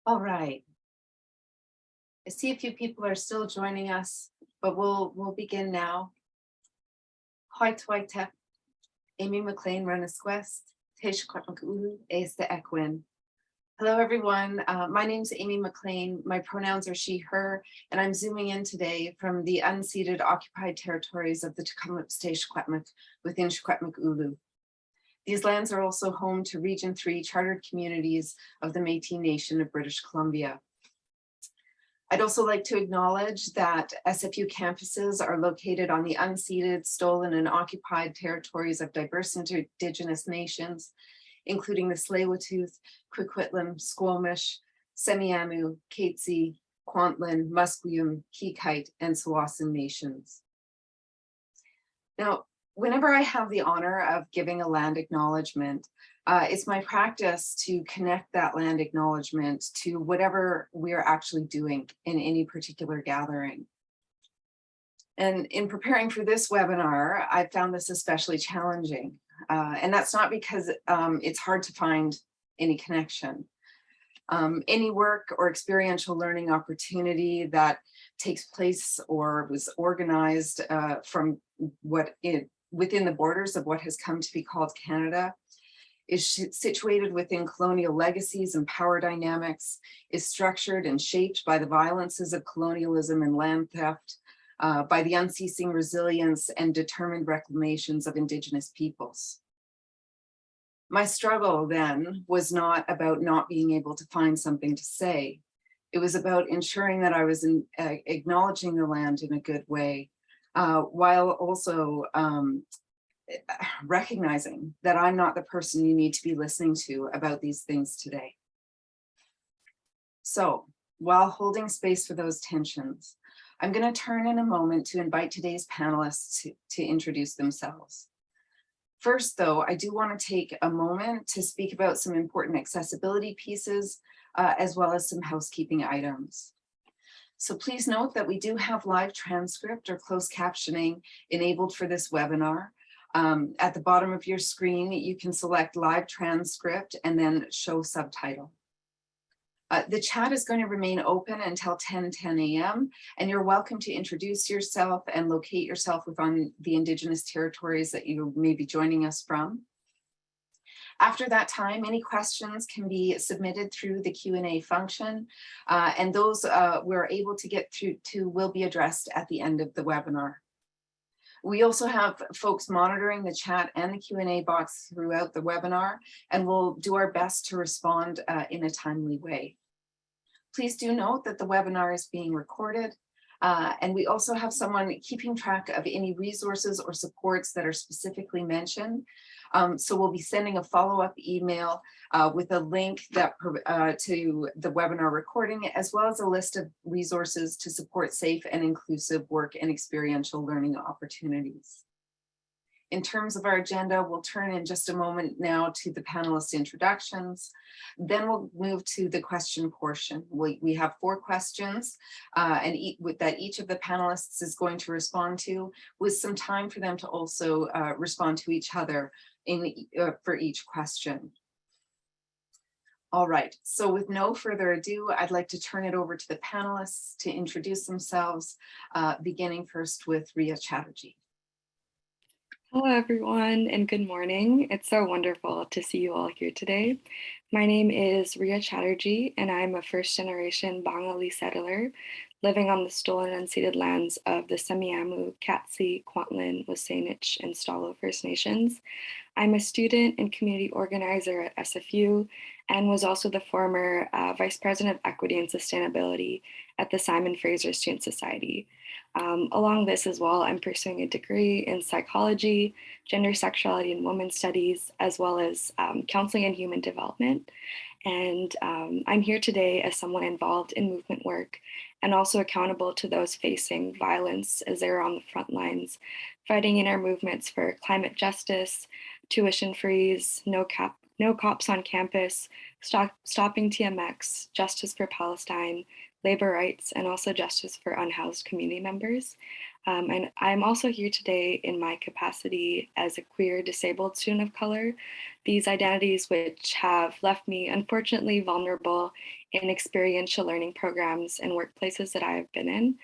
All right. I see a few people are still joining us, but we'll begin now. Hoitwaita, Amy McLean Renasquest, Teshkwatmakulu, Aista Equin. Hello, everyone. My name's Amy McLean. My pronouns are she, her, and I'm zooming in today from the unceded occupied territories of the Tecumseh Teshkwatmak within Secwepemcúlecw. These lands are also home to Region 3 chartered communities of the Métis Nation of British Columbia. I'd also like to acknowledge that SFU campuses are located on the unceded, stolen, and occupied territories of diverse Indigenous nations, including the Tsleil-Waututh, Coquitlam, Squamish, Semiahmoo, Katzie, Kwantlen, Musqueam, Kikite, and Tsawwassen nations. Now, whenever I have the honor of giving a land acknowledgement, it's my practice to connect that land acknowledgement to whatever we're actually doing in any particular gathering. And in preparing for this webinar, I found this especially challenging. And that's not because it's hard to find any connection. Any work or experiential learning opportunity that takes place or was organized from within the borders of what has come to be called Canada is situated within colonial legacies and power dynamics, is structured and shaped by the violences of colonialism and land theft, by the unceasing resilience and determined reclamations of Indigenous peoples. My struggle then was not about not being able to find something to say. It was about ensuring that I was acknowledging the land in a good way, while also recognizing that I'm not the person you need to be listening to about these things today. So while holding space for those tensions, I'm going to turn in a moment to invite today's panelists to introduce themselves. First, though, I do want to take a moment to speak about some important accessibility pieces, as well as some housekeeping items. So please note that we do have live transcript or closed captioning enabled for this webinar. At the bottom of your screen, you can select live transcript and then show subtitle. The chat is going to remain open until 10 a.m. and you're welcome to introduce yourself and locate yourself within the Indigenous territories that you may be joining us from. After that time, any questions can be submitted through the Q&A function, and those we're able to get through to will be addressed at the end of the webinar. We also have folks monitoring the chat and the Q&A box throughout the webinar, and we'll do our best to respond in a timely way. Please do note that the webinar is being recorded, and we also have someone keeping track of any resources or supports that are specifically mentioned. So we'll be sending a follow-up email with a link that to the webinar recording, as well as a list of resources to support safe and inclusive work and experiential learning opportunities. In terms of our agenda, we'll turn in just a moment now to the panelist introductions. Then we'll move to the question portion. We have 4 questions that each of the panelists is going to respond to, with some time for them to also respond to each other for each question. All right, so with no further ado, I'd like to turn it over to the panelists to introduce themselves, beginning first with Ria Chatterjee. Hello, everyone, and good morning. It's so wonderful to see you all here today. My name is Ria Chatterjee, and I'm a first-generation Bengali settler living on the stolen and unceded lands of the Semiahmoo, Katzie, Kwantlen, Wasanich, and Stalo First Nations. I'm a student and community organizer at SFU and was also the former Vice President of Equity and Sustainability at the Simon Fraser Student Society. Along this as well, I'm pursuing a degree in psychology, gender, sexuality, and women's studies, as well as counseling and human development. And I'm here today as someone involved in movement work and also accountable to those facing violence as they're on the front lines, fighting in our movements for climate justice, tuition freeze, no cops on campus, stopping TMX, justice for Palestine, labor rights, and also justice for unhoused community members. And I'm also here today in my capacity as a queer disabled student of color, these identities which have left me unfortunately vulnerable in experiential learning programs and workplaces that I have been in.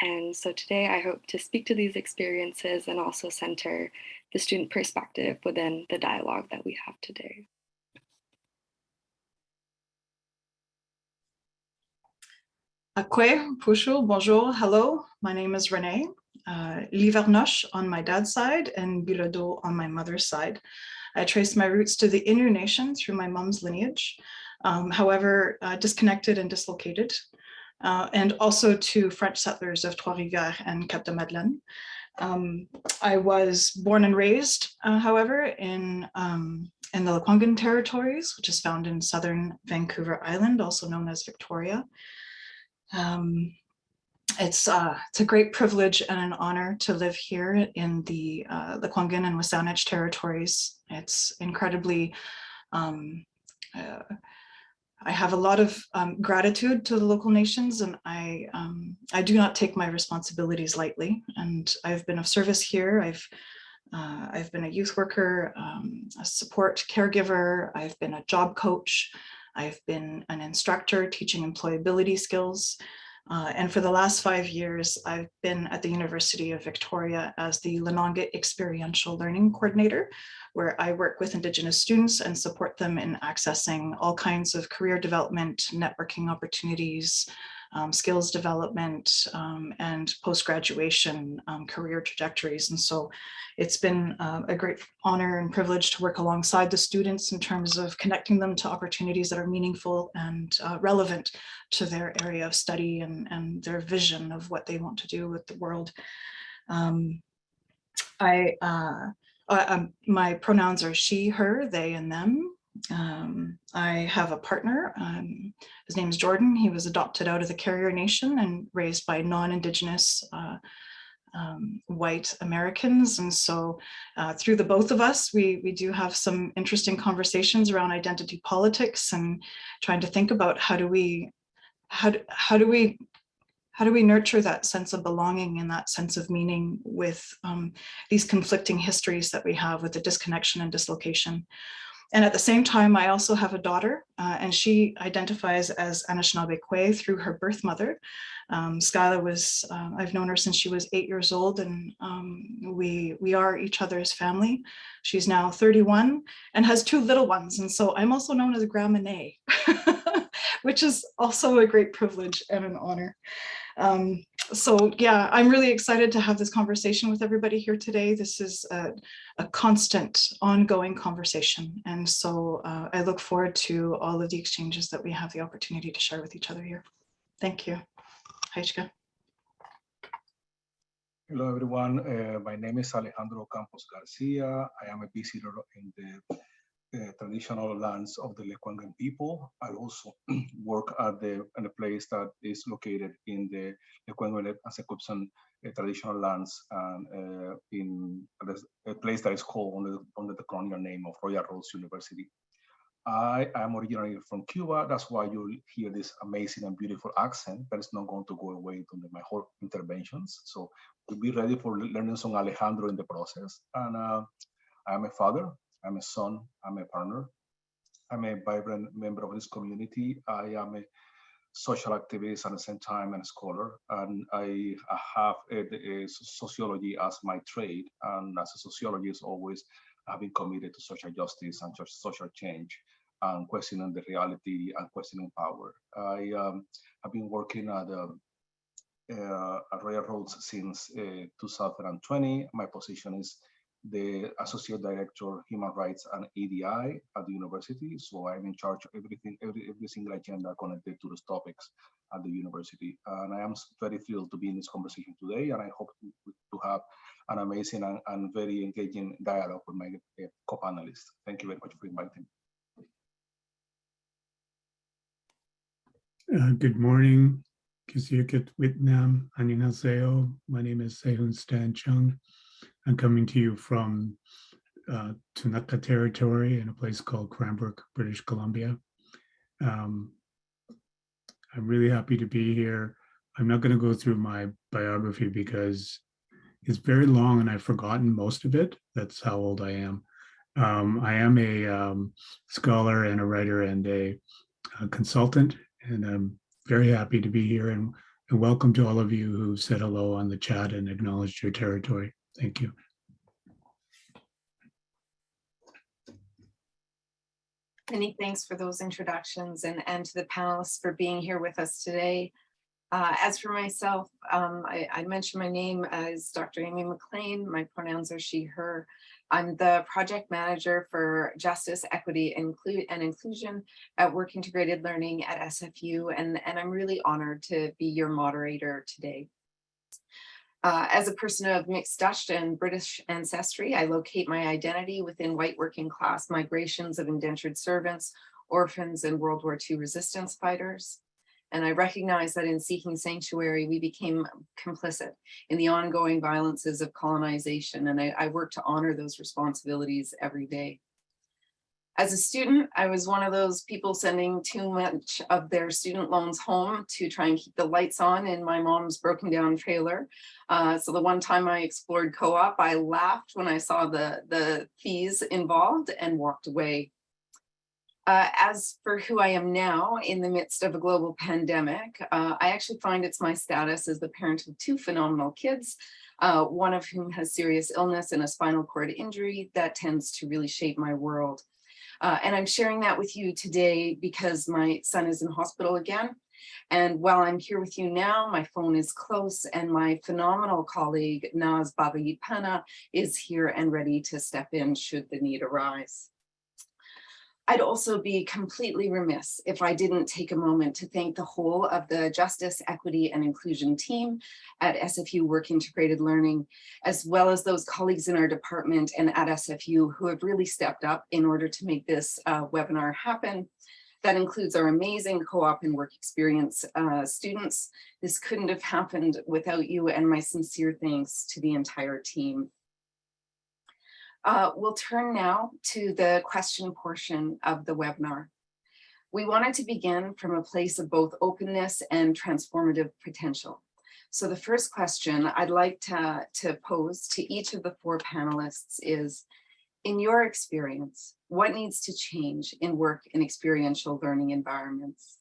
And so today I hope to speak to these experiences and also center the student perspective within the dialogue that we have today. Akwe, Pushu, bonjour, hello. My name is Renee. Livernoche on my dad's side and Bilodeau on my mother's side. I trace my roots to the Innu Nation through my mom's lineage, however, disconnected and dislocated, and also to French settlers of Trois-Rivières and Cap de Madeleine. I was born and raised, however, in the Lekwungen territories, which is found in southern Vancouver Island, also known as Victoria. It's a great privilege and an honor to live here in the Lekwungen and Wasanich territories. It's incredibly, I have a lot of gratitude to the local nations, and I do not take my responsibilities lightly. And I've been of service here. I've been a youth worker, a support caregiver. I've been a job coach. I've been an instructor teaching employability skills. And for the last 5 years, I've been at the University of Victoria as the Lenape Experiential Learning Coordinator, where I work with Indigenous students and support them in accessing all kinds of career development, networking opportunities, skills development, and post-graduation career trajectories. And so it's been a great honor and privilege to work alongside the students in terms of connecting them to opportunities that are meaningful and relevant to their area of study and their vision of what they want to do with the world. My pronouns are she, her, they, and them. I have a partner. His name is Jordan. He was adopted out of the Carrier Nation and raised by non-Indigenous white Americans. And so through the both of us, we do have some interesting conversations around identity politics and trying to think about how do we nurture that sense of belonging and that sense of meaning with these conflicting histories that we have with the disconnection and dislocation. And at the same time, I also have a daughter, and she identifies as Anishinaabe Kwe through her birth mother. Skyla was, I've known her since she was 8 years old, and we are each other's family. She's now 31 and has 2 little ones. And so I'm also known as Grandma Nay, which is also a great privilege and an honor. So yeah, I'm really excited to have this conversation with everybody here today. This is a constant, ongoing conversation. And so I look forward to all of the exchanges that we have the opportunity to share with each other here. Thank you. Heichka. Hello, everyone. My name is Alejandro Campos Garcia. I am a visitor in the traditional lands of the Lekwungen people. I also work in a place that is located in the Lekwungen and Secupsan traditional lands, and in a place that is called under the colonial name of Royal Roads University. I am originally from Cuba. That's why you'll hear this amazing and beautiful accent that is not going to go away during my whole interventions. So we'll be ready for learning some Alejandro in the process. And I'm a father, I'm a son, I'm a partner, I'm a vibrant member of this community. I am a social activist at the same time and a scholar. And I have a sociology as my trade. And as a sociologist, always have been committed to social justice and social change, and questioning the reality and questioning power. I have been working at Royal Roads since 2020. My position is the Associate Director, Human Rights and EDI at the university. So I'm in charge of everything, every single agenda connected to those topics at the university. And I am very thrilled to be in this conversation today. And I hope to have an amazing and very engaging dialogue with my co-panelists. Thank you very much for inviting me. Good morning, Kizikit Whitnam, Annyeonghaseyo. My name is Sehun Stan Chung. I'm coming to you from Tunaka territory in a place called Cranbrook, British Columbia. I'm really happy to be here. I'm not going to go through my biography because is very long and I've forgotten most of it. That's how old I am. I am a scholar and a writer and a consultant, and I'm very happy to be here, and welcome to all of you who said hello on the chat and acknowledged your territory. Thank you. Many thanks for those introductions, and to the panelists for being here with us today. As for myself, I mentioned my name as Dr. Amy McLean. My pronouns are she, her. I'm the project manager for justice, equity, and inclusion at Work Integrated Learning at SFU, and I'm really honored to be your moderator today. As a person of mixed Dutch and British ancestry, I locate my identity within white working class migrations of indentured servants, orphans, and World War II resistance fighters. And I recognize that in seeking sanctuary, we became complicit in the ongoing violences of colonization, and I work to honor those responsibilities every day. As a student, I was one of those people sending too much of their student loans home to try and keep the lights on in my mom's broken down trailer. So the one time I explored co-op, I laughed when I saw the fees involved and walked away. As for who I am now in the midst of a global pandemic, I actually find it's my status as the parent of two phenomenal kids, one of whom has serious illness and a spinal cord injury that tends to really shape my world. And I'm sharing that with you today because my son is in hospital again. And while I'm here with you now, my phone is close and my phenomenal colleague, Naz Bavayipana, is here and ready to step in should the need arise. I'd also be completely remiss if I didn't take a moment to thank the whole of the Justice, Equity, and Inclusion team at SFU Work Integrated Learning, as well as those colleagues in our department and at SFU who have really stepped up in order to make this webinar happen. That includes our amazing co-op and work experience students. This couldn't have happened without you, and my sincere thanks to the entire team. We'll turn now to the question portion of the webinar. We wanted to begin from a place of both openness and transformative potential. So the first question I'd like to pose to each of the four panelists is, in your experience, what needs to change in work and experiential learning environments?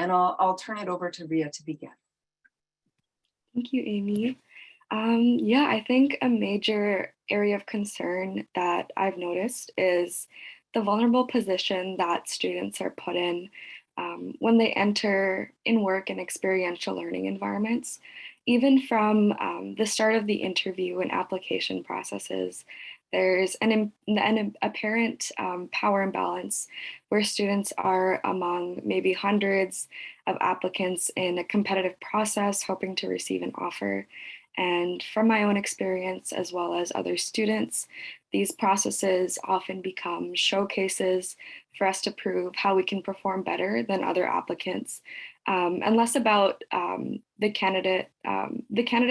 And I'll turn it over to Ria to begin. Thank you, Amy. Yeah, I think a major area of concern that I've noticed is the vulnerable position that students are put in when they enter in work and experiential learning environments. Even from the start of the interview and application processes, there's an apparent power imbalance where students are among maybe hundreds of applicants in a competitive process hoping to receive an offer. And from my own experience, as well as other students, these processes often become showcases for us to prove how we can perform better than other applicants, and less about the candidate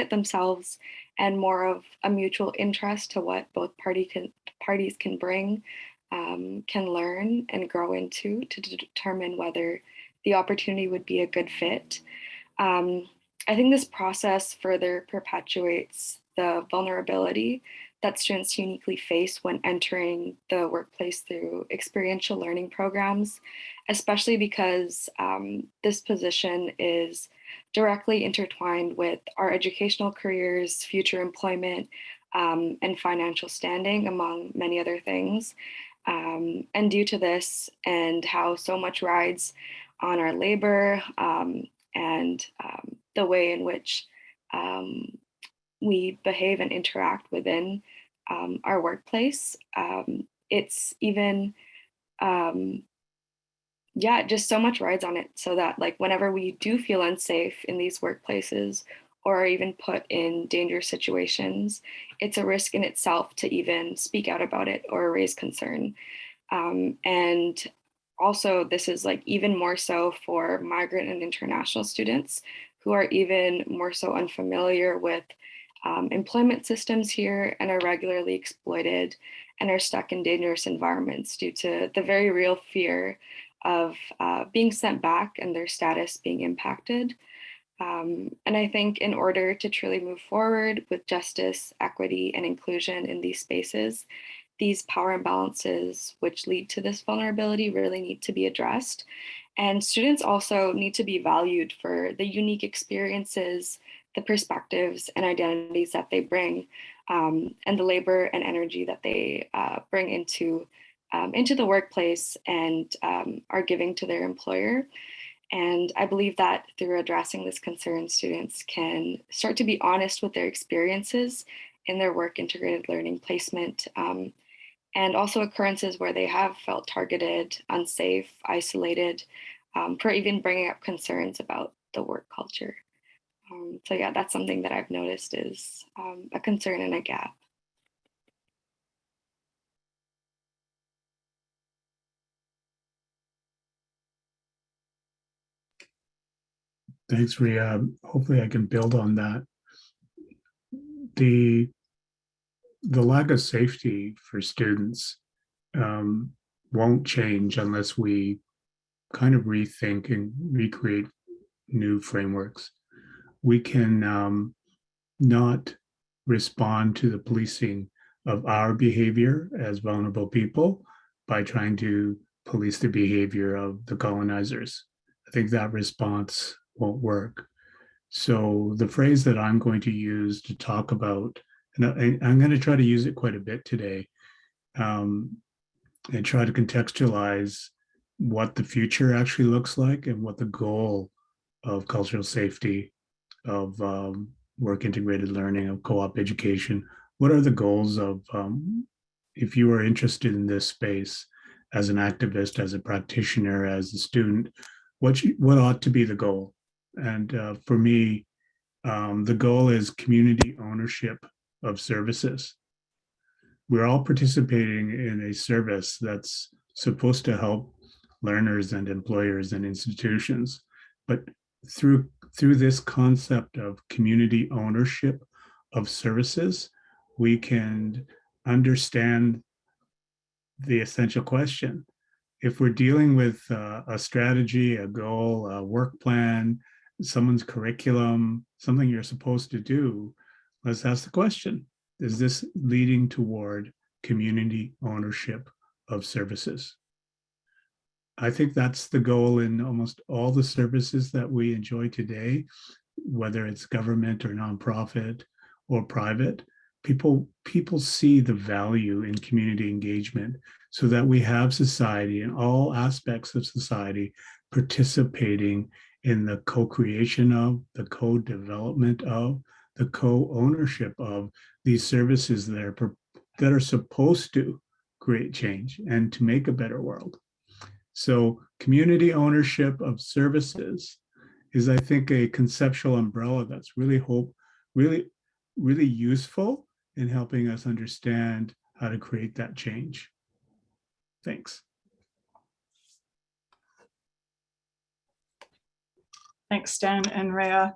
themselves, and more of a mutual interest to what both parties can bring, can learn and grow into to determine whether the opportunity would be a good fit. I think this process further perpetuates the vulnerability that students uniquely face when entering the workplace through experiential learning programs, especially because this position is directly intertwined with our educational careers, future employment, and financial standing, among many other things. And due to this and how so much rides on our labor and the way in which we behave and interact within our workplace, it's even, just so much rides on it, so that like whenever we do feel unsafe in these workplaces or are even put in dangerous situations, it's a risk in itself to even speak out about it or raise concern. And also, this is like even more so for migrant and international students who are even more so unfamiliar with employment systems here and are regularly exploited and are stuck in dangerous environments due to the very real fear of being sent back and their status being impacted. And I think in order to truly move forward with justice, equity, and inclusion in these spaces, these power imbalances which lead to this vulnerability really need to be addressed. And students also need to be valued for the unique experiences, the perspectives and identities that they bring, and the labor and energy that they bring into the workplace and are giving to their employer. And I believe that through addressing this concern, students can start to be honest with their experiences in their work integrated learning placement, and also occurrences where they have felt targeted, unsafe, isolated, for even bringing up concerns about the work culture. So yeah, that's something that I've noticed is a concern and a gap. Thanks, Ria. Hopefully I can build on that. The lack of safety for students won't change unless we kind of rethink and recreate new frameworks. We can not respond to the policing of our behavior as vulnerable people by trying to police the behavior of the colonizers. I think that response won't work. So the phrase that I'm going to use to talk about, and I'm going to try to use it quite a bit today, and try to contextualize what the future actually looks like and what the goal of cultural safety, of work integrated learning, of co-op education, what are the goals of, if you are interested in this space as an activist, as a practitioner, as a student, what ought to be the goal? And for me, the goal is community ownership of services. We're all participating in a service that's supposed to help learners and employers and institutions, but through this concept of community ownership of services, we can understand the essential question. If we're dealing with a strategy, a goal, a work plan, someone's curriculum, something you're supposed to do, let's ask the question, is this leading toward community ownership of services? I think that's the goal in almost all the services that we enjoy today, whether it's government or nonprofit or private. People see the value in community engagement so that we have society in all aspects of society participating in the co-creation of, the co-development of, the co-ownership of these services that are supposed to create change and to make a better world. So community ownership of services is, I think, a conceptual umbrella that's really useful in helping us understand how to create that change. Thanks. Thanks, Dan and Rhea.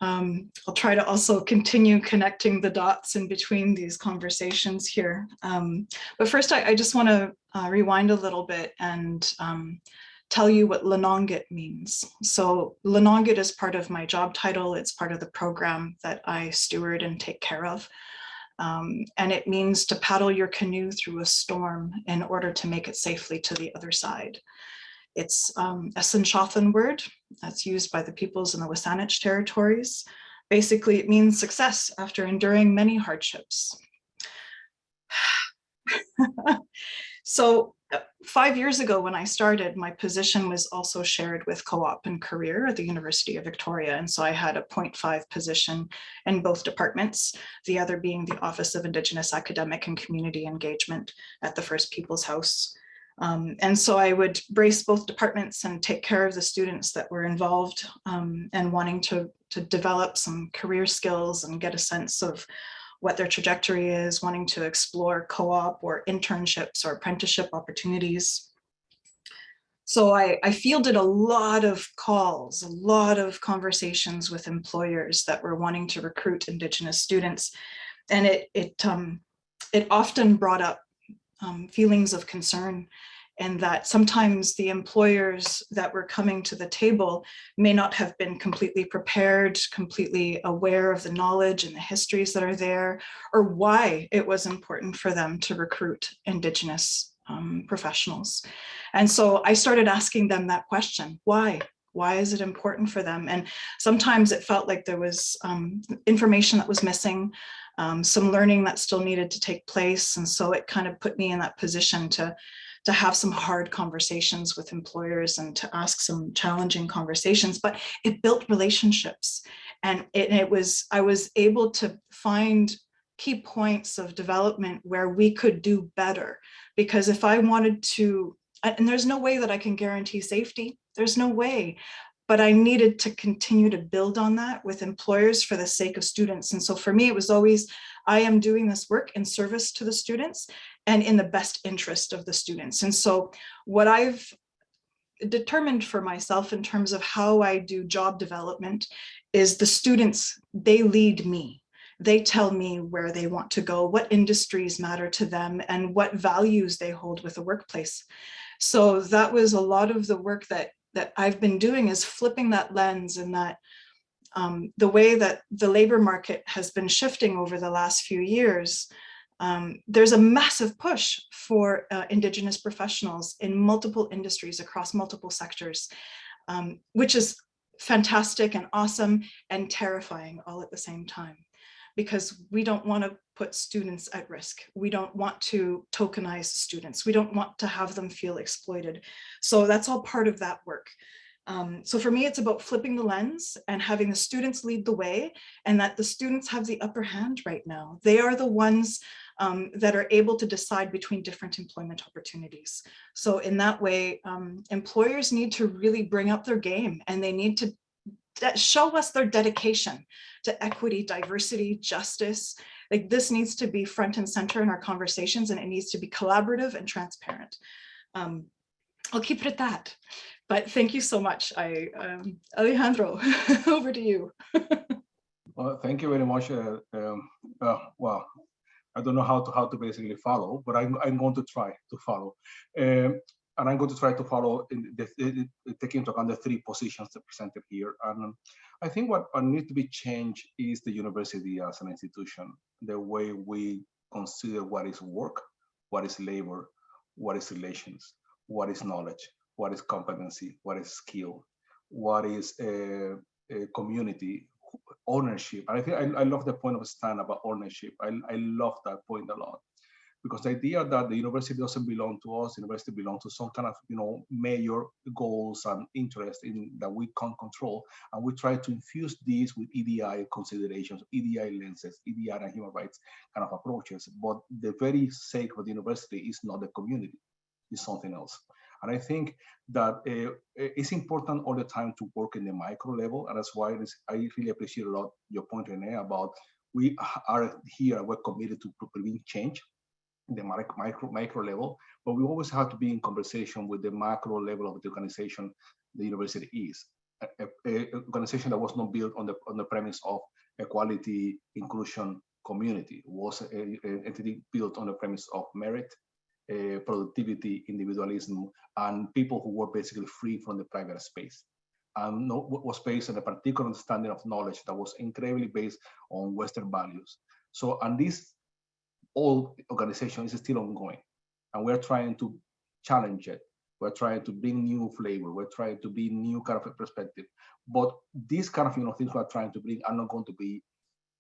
I'll try to also continue connecting the dots in between these conversations here. But first, I just want to rewind a little bit and tell you what Lenongit means. So Lenongit is part of my job title. It's part of the program that I steward and take care of. And it means to paddle your canoe through a storm in order to make it safely to the other side. It's a Sinshathan word that's used by the peoples in the Wasanich territories. Basically, it means success after enduring many hardships. So 5 years ago when I started, my position was also shared with Co-op and Career at the University of Victoria. And so I had a 0.5 position in both departments, the other being the Office of Indigenous Academic and Community Engagement at the First People's House. And so I would brace both departments and take care of the students that were involved and wanting to develop some career skills and get a sense of what their trajectory is, wanting to explore co-op or internships or apprenticeship opportunities. So I fielded a lot of calls, a lot of conversations with employers that were wanting to recruit Indigenous students. And it often brought up feelings of concern and that sometimes the employers that were coming to the table may not have been completely prepared, completely aware of the knowledge and the histories that are there, or why it was important for them to recruit Indigenous professionals. And so I started asking them that question, why? Why is it important for them? And sometimes it felt like there was information that was missing, some learning that still needed to take place. And so it kind of put me in that position to have some hard conversations with employers and to ask some challenging conversations, but it built relationships. And I was able to find key points of development where we could do better. Because if I wanted to, and there's no way that I can guarantee safety, there's no way, but I needed to continue to build on that with employers for the sake of students. And so for me, it was always, I am doing this work in service to the students and in the best interest of the students. And so what I've determined for myself in terms of how I do job development is the students, they lead me. They tell me where they want to go, what industries matter to them, and what values they hold with the workplace. So that was a lot of the work that I've been doing, is flipping that lens, and that the way that the labor market has been shifting over the last few years, there's a massive push for Indigenous professionals in multiple industries across multiple sectors, which is fantastic and awesome and terrifying all at the same time, because we don't want to put students at risk. We don't want to tokenize students. We don't want to have them feel exploited. So that's all part of that work. So for me, it's about flipping the lens and having the students lead the way, and that the students have the upper hand right now. They are the ones that are able to decide between different employment opportunities. So in that way, employers need to really bring up their game, and they need to show us their dedication to equity, diversity, justice. Like, this needs to be front and center in our conversations, and it needs to be collaborative and transparent. I'll keep it at that. But thank you so much. Alejandro, over to you. Well, thank you very much. Well, I don't know how to basically follow, but I'm going to try to follow. And I'm going to try to follow taking into account the three positions that presented here. And I think what needs to be changed is the university as an institution, the way we consider what is work, what is labor, what is relations, what is knowledge, what is competency, what is skill, what is a community, ownership. And I think I love the point of Stan about ownership. I love that point a lot, because the idea that the university doesn't belong to us, the university belongs to some kind of, major goals and interests that we can't control. And we try to infuse these with EDI considerations, EDI lenses, EDI and human rights kind of approaches. But the very sake of the university is not the community, it's something else. And I think that it's important all the time to work in the micro level. And that's why I really appreciate a lot your point, Renee, about we are here, we're committed to bring change in the micro level, but we always have to be in conversation with the macro level of the organization the university is. A organization that was not built on the premise of equality, inclusion, community. It was an entity built on the premise of merit, productivity, individualism, and people who were basically free from the private space. And was based on a particular understanding of knowledge that was incredibly based on Western values. So, and this old organization is still ongoing, and we're trying to challenge it. We're trying to bring new flavor. We're trying to bring new kind of a perspective. But these kind of things we're trying to bring are not going to be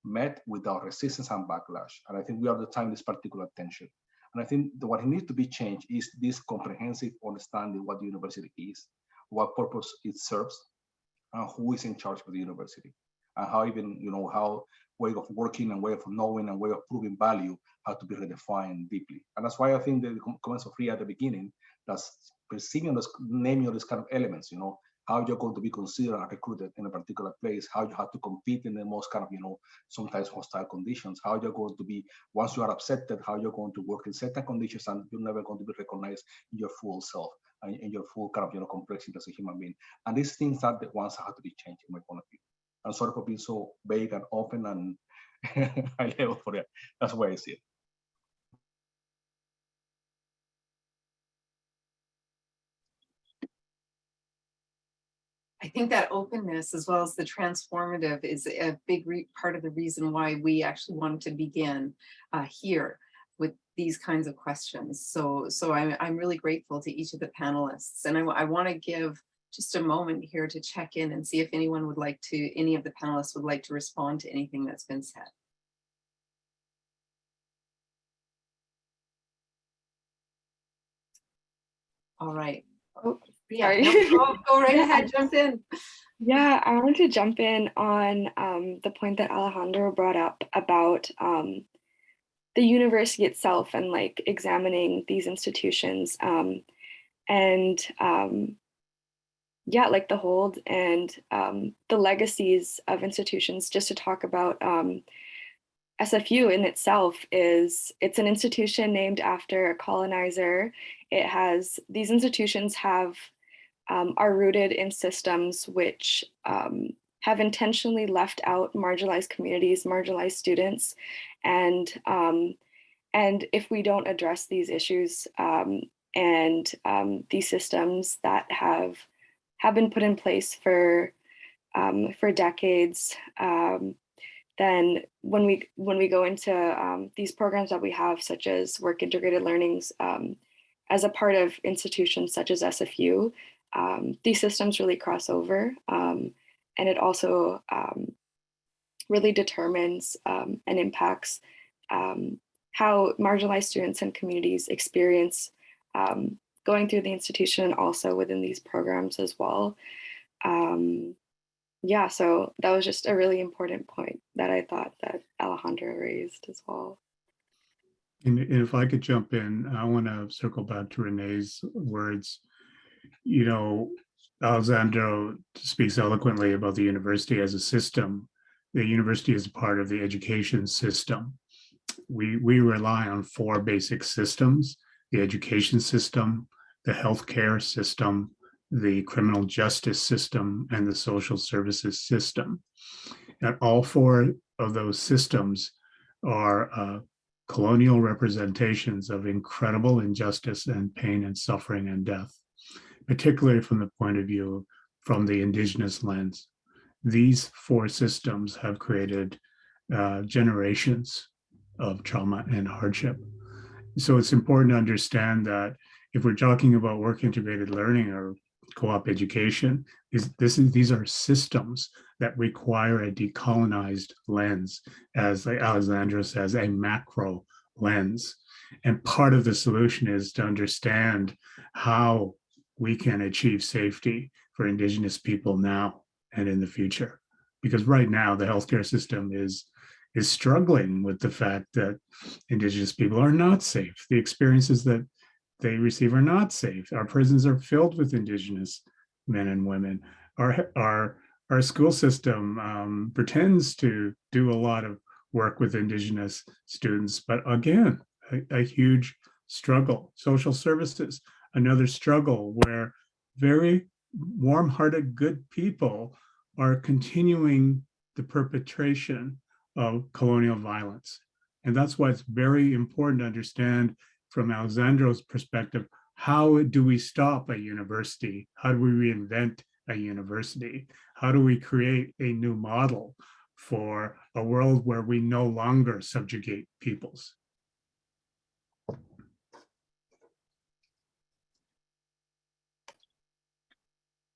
met without resistance and backlash. And I think we are at the time this particular tension. And I think what needs to be changed is this comprehensive understanding what the university is, what purpose it serves, and who is in charge of the university, and how even, how way of working and way of knowing and way of proving value have to be redefined deeply. And that's why I think the comments of Ria at the beginning, that's perceiving this, naming of these kind of elements, how you're going to be considered and recruited in a particular place, how you have to compete in the most kind of, sometimes hostile conditions, how you're going to be, once you are accepted, how you're going to work in certain conditions, and you're never going to be recognized in your full self and in your full kind of, complexity as a human being. And these things are the ones that have to be changed in my point of view. I'm sorry for being so vague and open and high level for that. That's why I see it. I think that openness as well as the transformative is a big part of the reason why we actually wanted to begin here with these kinds of questions. So I'm really grateful to each of the panelists, and I want to give just a moment here to check in and see if anyone would like to, any of the panelists would like to respond to anything that's been said. All right. Oh, Yeah, sorry. no, go right Yeah. ahead, jump in. Yeah, I wanted to jump in on the point that Alejandro brought up about the university itself and like examining these institutions and yeah, like the hold and the legacies of institutions. Just to talk about SFU in itself it's an institution named after a colonizer. It has, these institutions have are rooted in systems which have intentionally left out marginalized communities, marginalized students, and if we don't address these issues and these systems that have been put in place for decades, then when we go into these programs that we have, such as work integrated learnings, as a part of institutions such as SFU, these systems really cross over, and it also really determines and impacts how marginalized students and communities experience going through the institution and also within these programs as well. Yeah, so that was just a really important point that I thought that Alejandro raised as well. And if I could jump in, I want to circle back to Renee's words. You know, Alessandro speaks eloquently about the university as a system. The university is part of the education system. We rely on four basic systems: the education system, the healthcare system, the criminal justice system, and the social services system. And all four of those systems are colonial representations of incredible injustice and pain and suffering and death, particularly from the point of view from the indigenous lens. These four systems have created generations of trauma and hardship. So it's important to understand that if we're talking about work integrated learning or co-op education, these are systems that require a decolonized lens, as like Alessandro says, a macro lens. And part of the solution is to understand how we can achieve safety for Indigenous people now and in the future. Because right now, the healthcare system is struggling with the fact that Indigenous people are not safe. The experiences that they receive are not safe. Our prisons are filled with Indigenous men and women. Our school system pretends to do a lot of work with Indigenous students, but again, a huge struggle. Social services, another struggle where very warm-hearted, good people are continuing the perpetration of colonial violence. And that's why it's very important to understand from Alessandro's perspective, how do we stop a university? How do we reinvent a university? How do we create a new model for a world where we no longer subjugate peoples?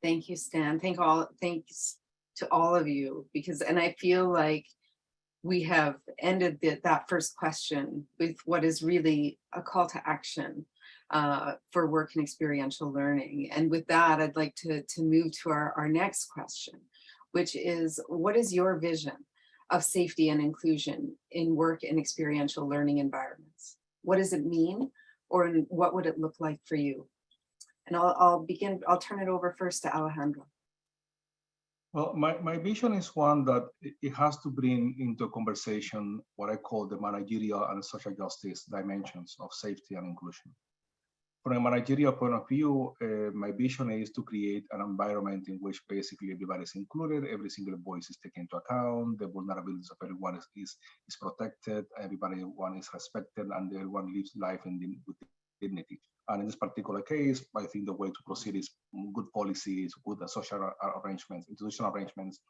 Thank you, Stan. Thanks to all of you, because, and I feel like we have ended that first question with what is really a call to action for work and experiential learning. And with that, I'd like to move to our next question, which is, what is your vision of safety and inclusion in work and experiential learning environments? What does it mean, or what would it look like for you? And I'll turn it over first to Alejandro. Well, my vision is one that it has to bring into conversation what I call the managerial and social justice dimensions of safety and inclusion. From a managerial point of view, my vision is to create an environment in which basically everybody is included, every single voice is taken into account, the vulnerabilities of everyone is protected, everyone is respected, and everyone lives life with dignity. And in this particular case, I think the way to proceed is good policies, good social arrangements, institutional arrangements,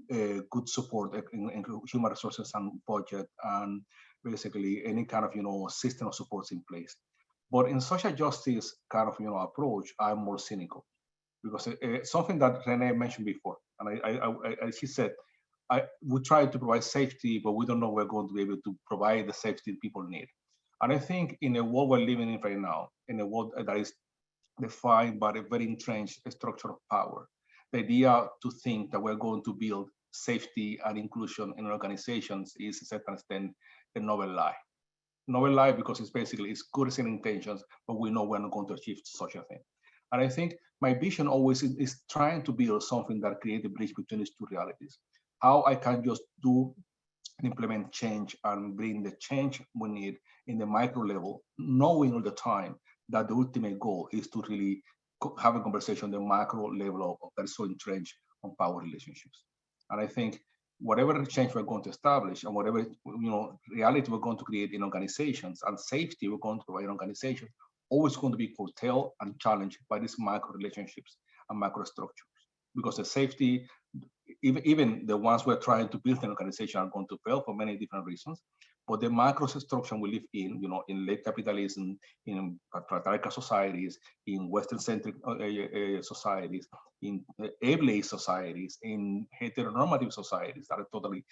good support in human resources and budget, and basically any kind of system of supports in place. But in social justice kind of approach, I'm more cynical, because something that Renee mentioned before, and she said, we try to provide safety, but we don't know we're going to be able to provide the safety people need. And I think in a world we're living in right now, in a world that is defined by a very entrenched structure of power, the idea to think that we're going to build safety and inclusion in organizations is, to a certain extent, a novel lie. Novel lie because it's good in intentions, but we know we're not going to achieve such a thing. And I think my vision always is trying to build something that creates a bridge between these two realities. How I can just do and implement change and bring the change we need in the micro level, knowing all the time that the ultimate goal is to really have a conversation on the macro level that is so entrenched on power relationships. And I think whatever change we're going to establish and whatever reality we're going to create in organizations and safety we're going to provide in organizations, always going to be curtailed and challenged by these macro relationships and macro structures. Because the safety, even the ones we're trying to build an organization are going to fail for many different reasons. But the macro structure we live in late capitalism, in patriarchal societies, in Western-centric societies, in ableist societies, in heteronormative societies that are totally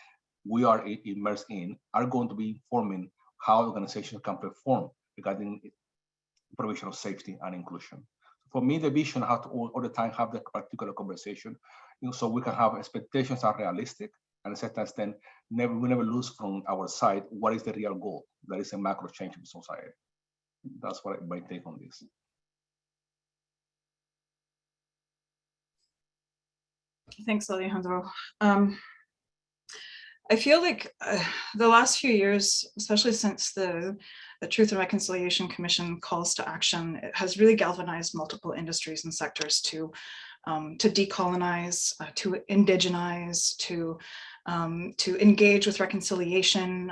we are immersed in, are going to be forming how organizations can perform regarding provision of safety and inclusion. For me, the vision has to all the time have the particular conversation, so we can have expectations are realistic, and at a certain extent, we never lose from our side what is the real goal. That is a macro change in society. That's what my take on this. Thanks, Alejandro. I feel like the last few years, especially since the Truth and Reconciliation Commission calls to action, it has really galvanized multiple industries and sectors to decolonize, to indigenize, to engage with reconciliation,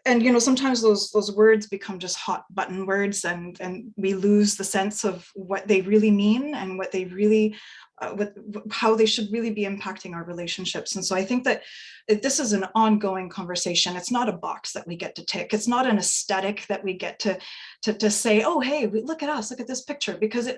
and sometimes those words become just hot button words, and we lose the sense of what they really mean and what they really how they should really be impacting our relationships. And so I think that this is an ongoing conversation. It's not a box that we get to tick. It's not an aesthetic that we get to say, oh, hey, look at us, look at this picture, because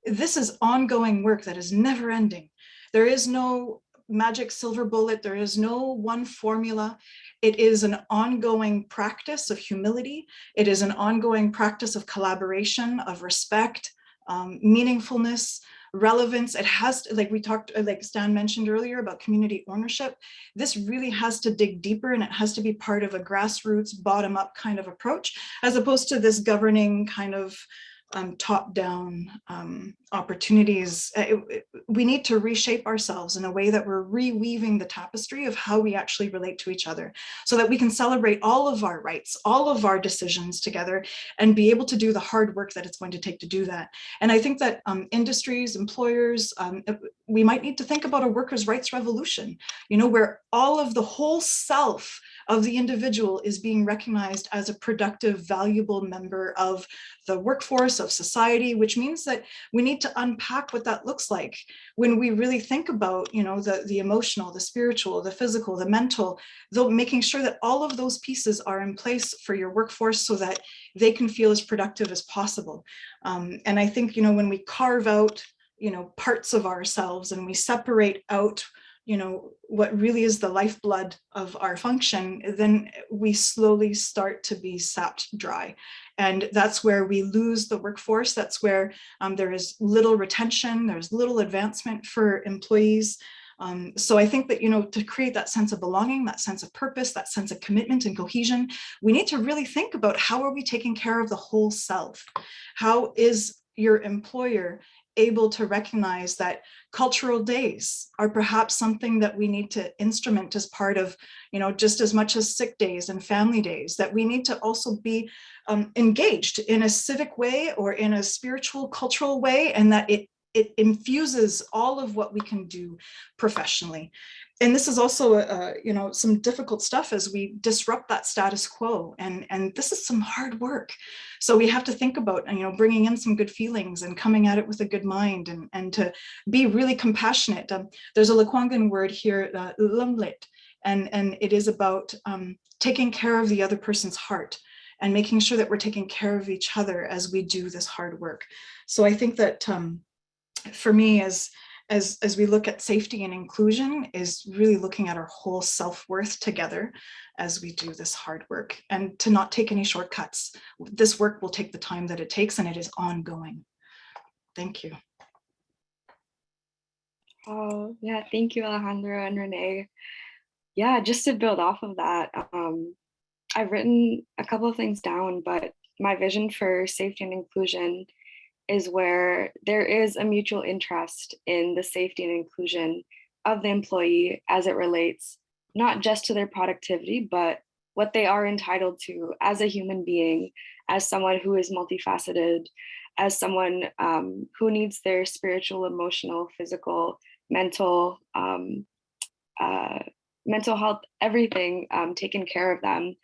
this is ongoing work that is never ending. There is no magic silver bullet. There is no one formula. It is an ongoing practice of humility. It is an ongoing practice of collaboration, of respect, meaningfulness, relevance. It has to, like we talked, like Stan mentioned earlier about community ownership. This really has to dig deeper, and it has to be part of a grassroots, bottom-up kind of approach, as opposed to this governing kind of top-down opportunities. We need to reshape ourselves in a way that we're reweaving the tapestry of how we actually relate to each other, so that we can celebrate all of our rights, all of our decisions together, and be able to do the hard work that it's going to take to do that. And I think that industries, employers, we might need to think about a workers' rights revolution, where all of the whole self of the individual is being recognized as a productive, valuable member of the workforce, of society, which means that we need to unpack what that looks like when we really think about, the emotional, the spiritual, the physical, the mental, though making sure that all of those pieces are in place for your workforce so that they can feel as productive as possible. And I think, when we carve out, parts of ourselves and we separate out what really is the lifeblood of our function, then we slowly start to be sapped dry. And that's where we lose the workforce. That's where there is little retention, there's little advancement for employees. So I think that, to create that sense of belonging, that sense of purpose, that sense of commitment and cohesion, we need to really think about how are we taking care of the whole self? How is your employer able to recognize that cultural days are perhaps something that we need to instrument as part of, just as much as sick days and family days, that we need to also be engaged in a civic way or in a spiritual, cultural way, and that it infuses all of what we can do professionally. and this is also, you know, some difficult stuff as we disrupt that status quo. And this is some hard work. So we have to think about, you know, bringing in some good feelings and coming at it with a good mind, and to be really compassionate. There's a Lekwungen word here, lumlit, and it is about taking care of the other person's heart and making sure that we're taking care of each other as we do this hard work. So I think that for me, as we look at safety and inclusion, is really looking at our whole self-worth together as we do this hard work, and to not take any shortcuts. This work will take the time that it takes, and it is ongoing. Thank you. Oh, yeah, thank you, Alejandro and Renee. Yeah, just to build off of that, I've written a couple of things down, but my vision for safety and inclusion is where there is a mutual interest in the safety and inclusion of the employee as it relates not just to their productivity, but what they are entitled to as a human being, as someone who is multifaceted, as someone who needs their spiritual, emotional, physical, mental health, everything taken care of them.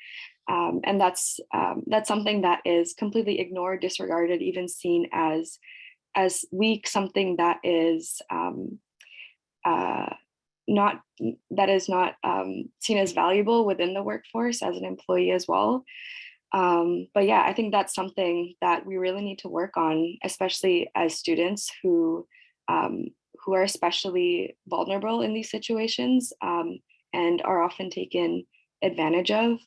And that's something that is completely ignored, disregarded, even seen as weak, something that is not seen as valuable within the workforce as an employee as well. But yeah, I think that's something that we really need to work on, especially as students who are especially vulnerable in these situations and are often taken advantage of.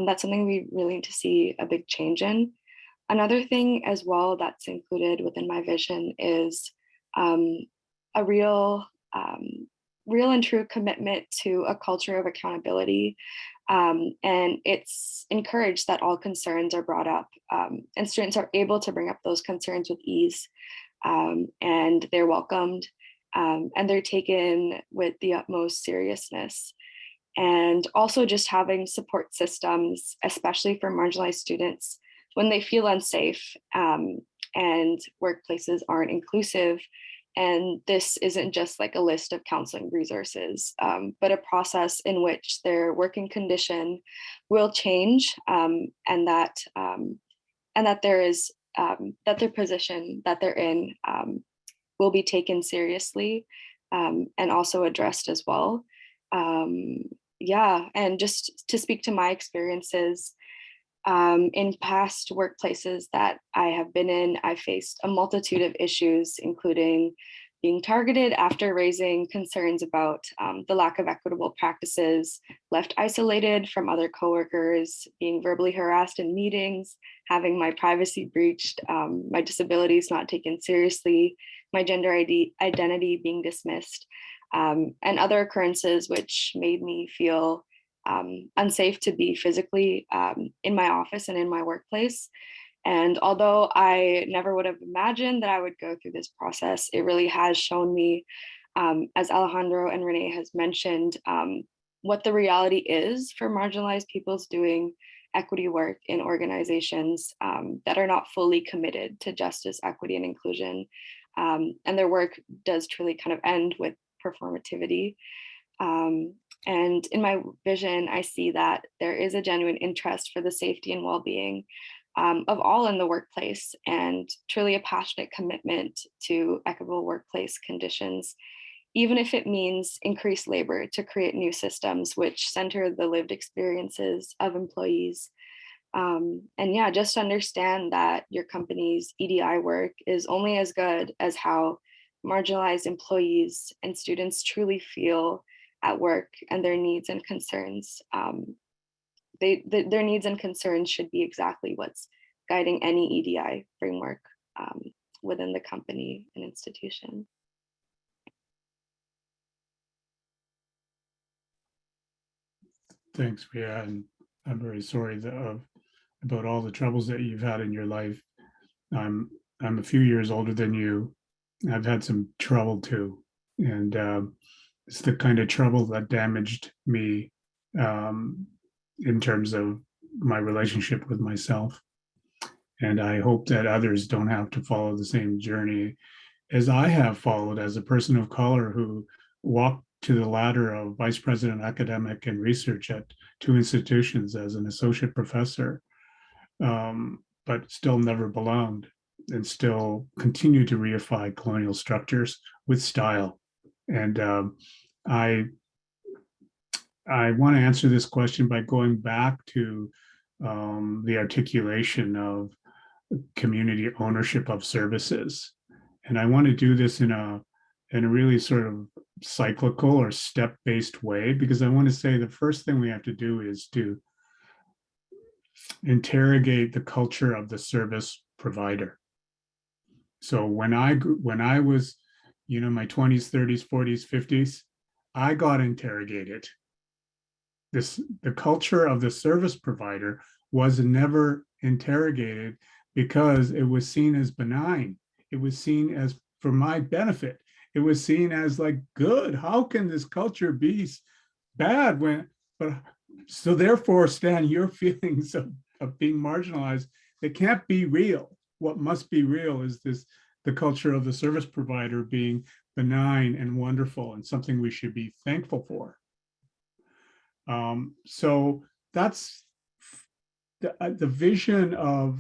That's something we really need to see a big change in. Another thing as well that's included within my vision is a real and true commitment to a culture of accountability. And it's encouraged that all concerns are brought up and students are able to bring up those concerns with ease, and they're welcomed and they're taken with the utmost seriousness. And also just having support systems, especially for marginalized students, when they feel unsafe and workplaces aren't inclusive. And this isn't just like a list of counseling resources, but a process in which their working condition will change, and that there is that their position that they're in will be taken seriously and also addressed as well. Yeah, and just to speak to my experiences in past workplaces that I have been in, I faced a multitude of issues, including being targeted after raising concerns about the lack of equitable practices, left isolated from other coworkers, being verbally harassed in meetings, having my privacy breached, my disabilities not taken seriously, my gender identity being dismissed, and other occurrences which made me feel unsafe to be physically in my office and in my workplace. And although I never would have imagined that I would go through this process, it really has shown me, as Alejandro and Renee has mentioned, what the reality is for marginalized peoples doing equity work in organizations that are not fully committed to justice, equity, and inclusion. And their work does truly kind of end with performativity. And in my vision, I see that there is a genuine interest for the safety and well-being of all in the workplace, and truly a passionate commitment to equitable workplace conditions, even if it means increased labor to create new systems which center the lived experiences of employees. And yeah, just understand that your company's EDI work is only as good as how marginalized employees and students truly feel at work, and their needs and concerns. Their needs and concerns should be exactly what's guiding any EDI framework within the company and institution. Thanks, Priya, and I'm very sorry about all the troubles that you've had in your life. I'm a few years older than you. I've had some trouble too, and it's the kind of trouble that damaged me in terms of my relationship with myself. And I hope that others don't have to follow the same journey as I have followed as a person of color who walked to the ladder of vice president academic and research at 2 institutions as an associate professor, but still never belonged and still continue to reify colonial structures with style. And I want to answer this question by going back to the articulation of community ownership of services. And I want to do this in a really sort of cyclical or step-based way, because I want to say the first thing we have to do is to interrogate the culture of the service provider. So when I was, my 20s, 30s, 40s, 50s, I got interrogated. The culture of the service provider was never interrogated because it was seen as benign. It was seen as for my benefit. It was seen as like good. How can this culture be bad but so therefore, Stan, your feelings of being marginalized, they can't be real. What must be real is the culture of the service provider being benign and wonderful and something we should be thankful for. So that's the vision of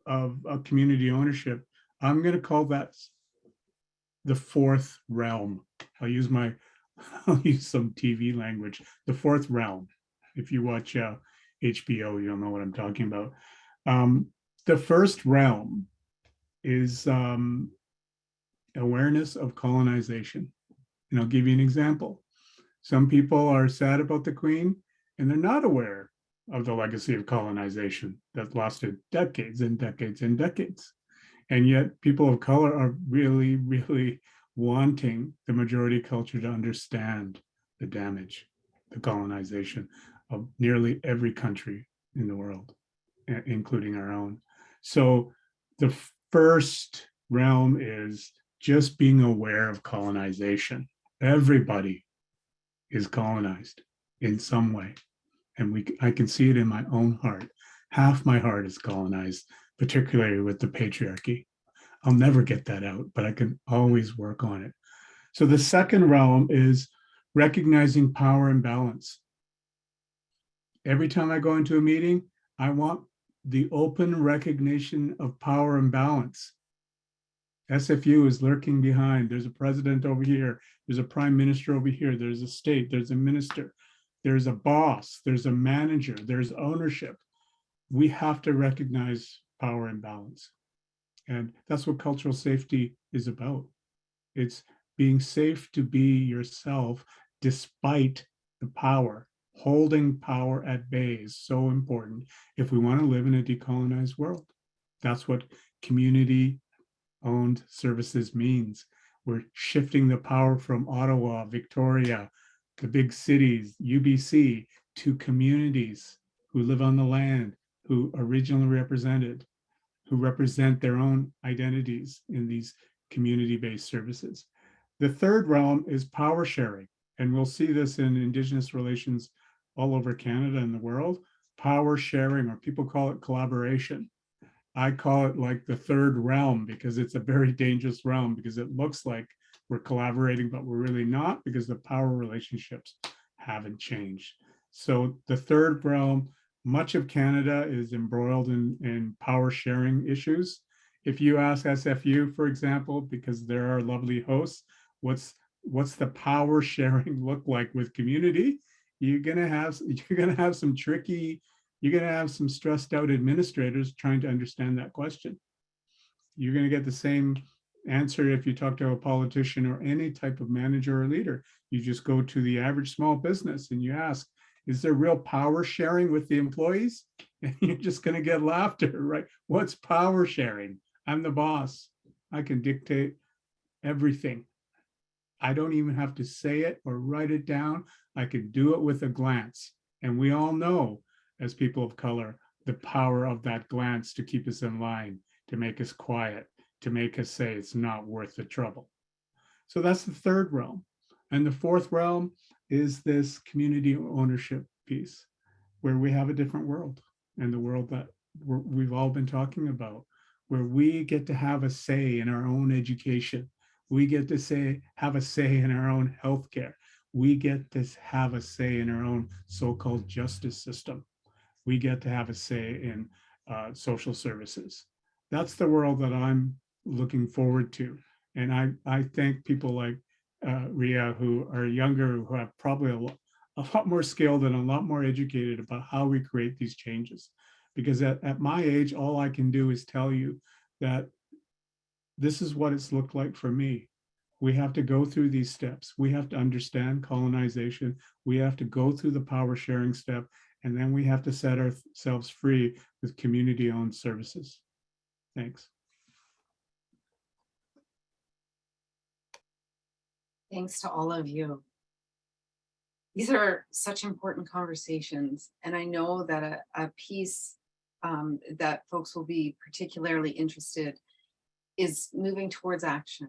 a community ownership. I'm going to call that the fourth realm. I'll use some TV language. The fourth realm. If you watch HBO, you'll know what I'm talking about. The first realm is awareness of colonization. And I'll give you an example. Some people are sad about the Queen, and they're not aware of the legacy of colonization that lasted decades and decades and decades. And yet people of color are really, really wanting the majority culture to understand the damage, the colonization of nearly every country in the world, including our own. So the first realm is just being aware of colonization. Everybody is colonized in some way. And I can see it in my own heart. Half my heart is colonized, particularly with the patriarchy. I'll never get that out, but I can always work on it. So the second realm is recognizing power imbalance. Every time I go into a meeting, I want the open recognition of power imbalance. SFU is lurking behind. There's a president over here. There's a prime minister over here. There's a state. There's a minister. There's a boss. There's a manager. There's ownership. We have to recognize power imbalance. And that's what cultural safety is about. It's being safe to be yourself despite the power. Holding power at bay is so important if we want to live in a decolonized world. That's what community-owned services means. We're shifting the power from Ottawa, Victoria, the big cities, UBC, to communities who live on the land, who are regionally represented, who represent their own identities in these community-based services. The third realm is power sharing, and we'll see this in Indigenous relations all over Canada and the world. Power sharing, or people call it collaboration. I call it like the third realm because it's a very dangerous realm because it looks like we're collaborating, but we're really not because the power relationships haven't changed. So the third realm, much of Canada is embroiled in power sharing issues. If you ask SFU, for example, because there are lovely hosts, what's the power sharing look like with community? You're gonna have some tricky, you're gonna have some stressed out administrators trying to understand that question. You're gonna get the same answer if you talk to a politician or any type of manager or leader. You just go to the average small business and you ask, is there real power sharing with the employees? And you're just going to get laughter, right? What's power sharing? I'm the boss. I can dictate everything. I don't even have to say it or write it down. I can do it with a glance. And we all know, as people of color, the power of that glance to keep us in line, to make us quiet, to make us say it's not worth the trouble. So that's the third realm. And the fourth realm is this community ownership piece where we have a different world, and the world that we've all been talking about, where we get to have a say in our own education. We get to have a say in our own healthcare. we get to have a say in our own so-called justice system. We get to have a say in social services. That's the world that I'm looking forward to. And I thank people like Ria, who are younger, who have probably a lot more skilled and a lot more educated about how we create these changes. Because at my age, all I can do is tell you that this is what it's looked like for me. We have to go through these steps. We have to understand colonization. We have to go through the power sharing step, and then we have to set ourselves free with community-owned services. Thanks. Thanks to all of you. These are such important conversations, and I know that a piece that folks will be particularly interested is moving towards action.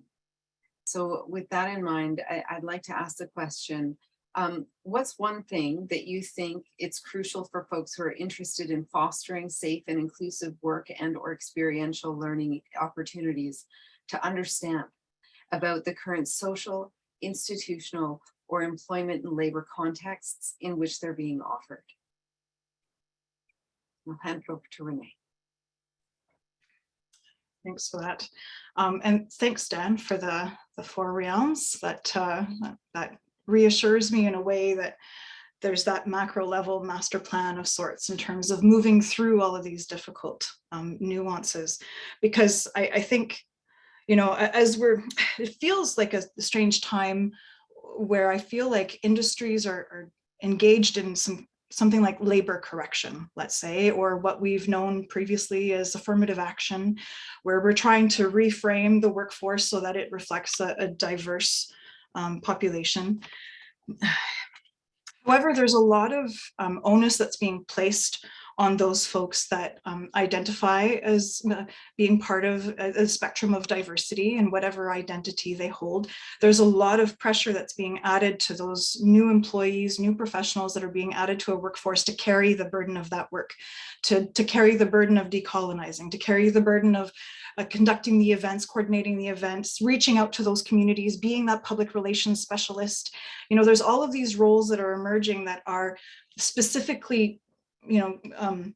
So with that in mind, I'd like to ask the question, what's one thing that you think it's crucial for folks who are interested in fostering safe and inclusive work and or experiential learning opportunities to understand about the current social, institutional, or employment and labor contexts in which they're being offered? I'll hand it over to Renee. Thanks for that. And thanks, Dan, for the 4 realms. That reassures me in a way that there's that macro level master plan of sorts in terms of moving through all of these difficult nuances. Because I think, you know, it feels like a strange time where I feel like industries are engaged in something like labor correction, let's say, or what we've known previously as affirmative action, where we're trying to reframe the workforce so that it reflects a diverse population. However, there's a lot of onus that's being placed on those folks that identify as being part of a spectrum of diversity and whatever identity they hold. There's a lot of pressure that's being added to those new employees, new professionals that are being added to a workforce to carry the burden of that work, to carry the burden of decolonizing, to carry the burden of conducting the events, coordinating the events, reaching out to those communities, being that public relations specialist. You know, there's all of these roles that are emerging that are specifically, you know,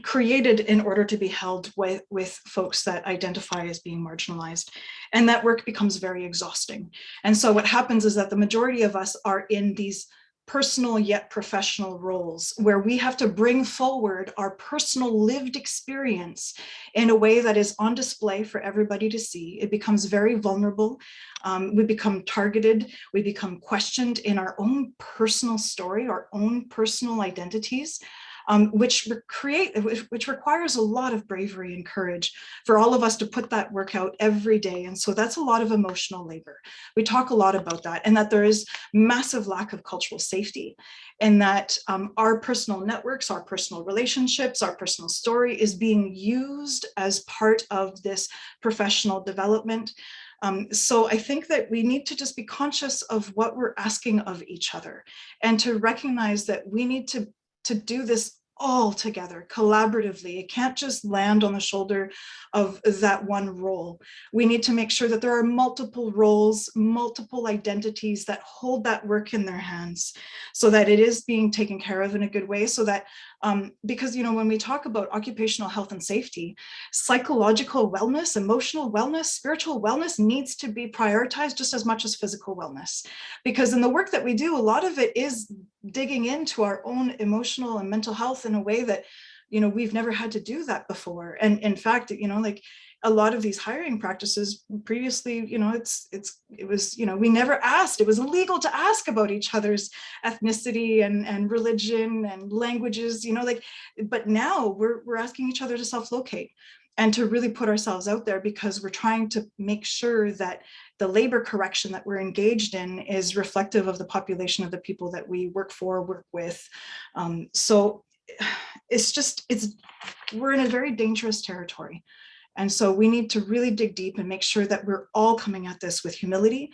created in order to be held with folks that identify as being marginalized. And that work becomes very exhausting. And so what happens is that the majority of us are in these personal yet professional roles where we have to bring forward our personal lived experience in a way that is on display for everybody to see. It becomes very vulnerable. We become targeted. We become questioned in our own personal story, our own personal identities. Which requires a lot of bravery and courage for all of us to put that work out every day. And so that's a lot of emotional labor. We talk a lot about that, and that there is massive lack of cultural safety, and that our personal networks, our personal relationships, our personal story is being used as part of this professional development. So I think that we need to just be conscious of what we're asking of each other, and to recognize that we need to do this all together, collaboratively. It can't just land on the shoulder of that one role. We need to make sure that there are multiple roles, multiple identities that hold that work in their hands, so that it is being taken care of in a good way. So that, because, you know, when we talk about occupational health and safety, psychological wellness, emotional wellness, spiritual wellness needs to be prioritized just as much as physical wellness. Because in the work that we do, a lot of it is digging into our own emotional and mental health in a way that, you know, we've never had to do that before. And in fact, you know, like a lot of these hiring practices previously, you know, it was, you know, we never asked. It was illegal to ask about each other's ethnicity and religion and languages, you know, like, but now we're asking each other to self-locate and to really put ourselves out there, because we're trying to make sure that the labor correction that we're engaged in is reflective of the population of the people that we work for, work with. So we're in a very dangerous territory. And so we need to really dig deep and make sure that we're all coming at this with humility,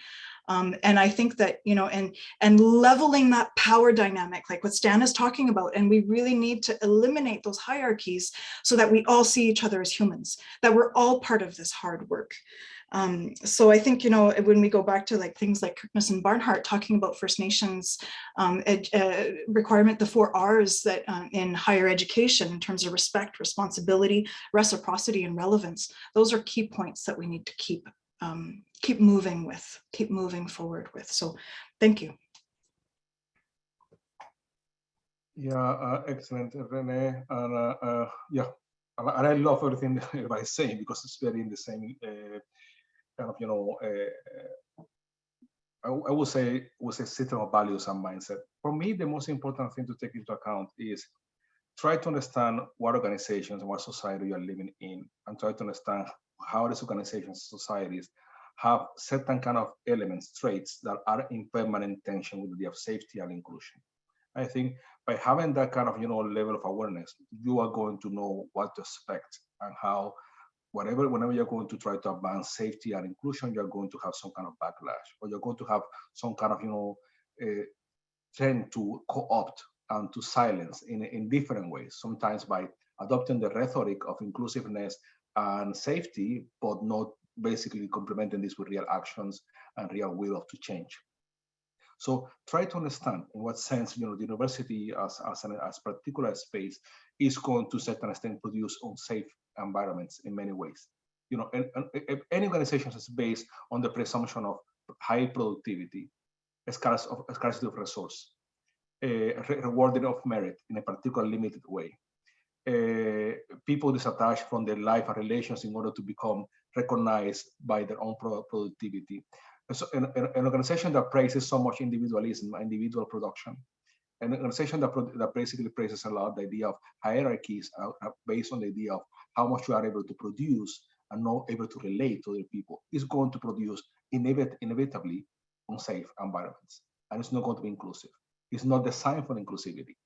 And I think that, you know, and leveling that power dynamic, like what Stan is talking about, and we really need to eliminate those hierarchies so that we all see each other as humans, that we're all part of this hard work. So I think, you know, when we go back to like things like Kirkness and Barnhart talking about First Nations requirement, the 4 R's that in higher education in terms of respect, responsibility, reciprocity, and relevance, those are key points that we need to keep moving forward with. So thank you. Yeah, excellent, Renee. And yeah, and I love everything everybody's saying because it's very in the same kind of, you know, I would say system of values and mindset. For me, the most important thing to take into account is try to understand what organizations, what society you are living in, and try to understand how these organizations, societies have certain kind of elements, traits that are in permanent tension with the idea of safety and inclusion. I think by having that kind of, you know, level of awareness, you are going to know what to expect and how whenever you're going to try to advance safety and inclusion, you're going to have some kind of backlash, or you're going to have some kind of, you know, trend to co-opt and to silence in different ways, sometimes by adopting the rhetoric of inclusiveness and safety, but not basically complementing this with real actions and real will to change. So try to understand in what sense, you know, the university as particular space is going to a certain extent produce unsafe environments in many ways. You know, and any organization is based on the presumption of high productivity, scarcity of resource, rewarding of merit in a particular limited way. People disattached from their life and relations in order to become recognized by their own productivity. So an organization that praises so much individualism, individual production, an organization that basically praises a lot the idea of hierarchies based on the idea of how much you are able to produce and not able to relate to other people, is going to produce inevitably unsafe environments. And it's not going to be inclusive. It's not designed for inclusivity.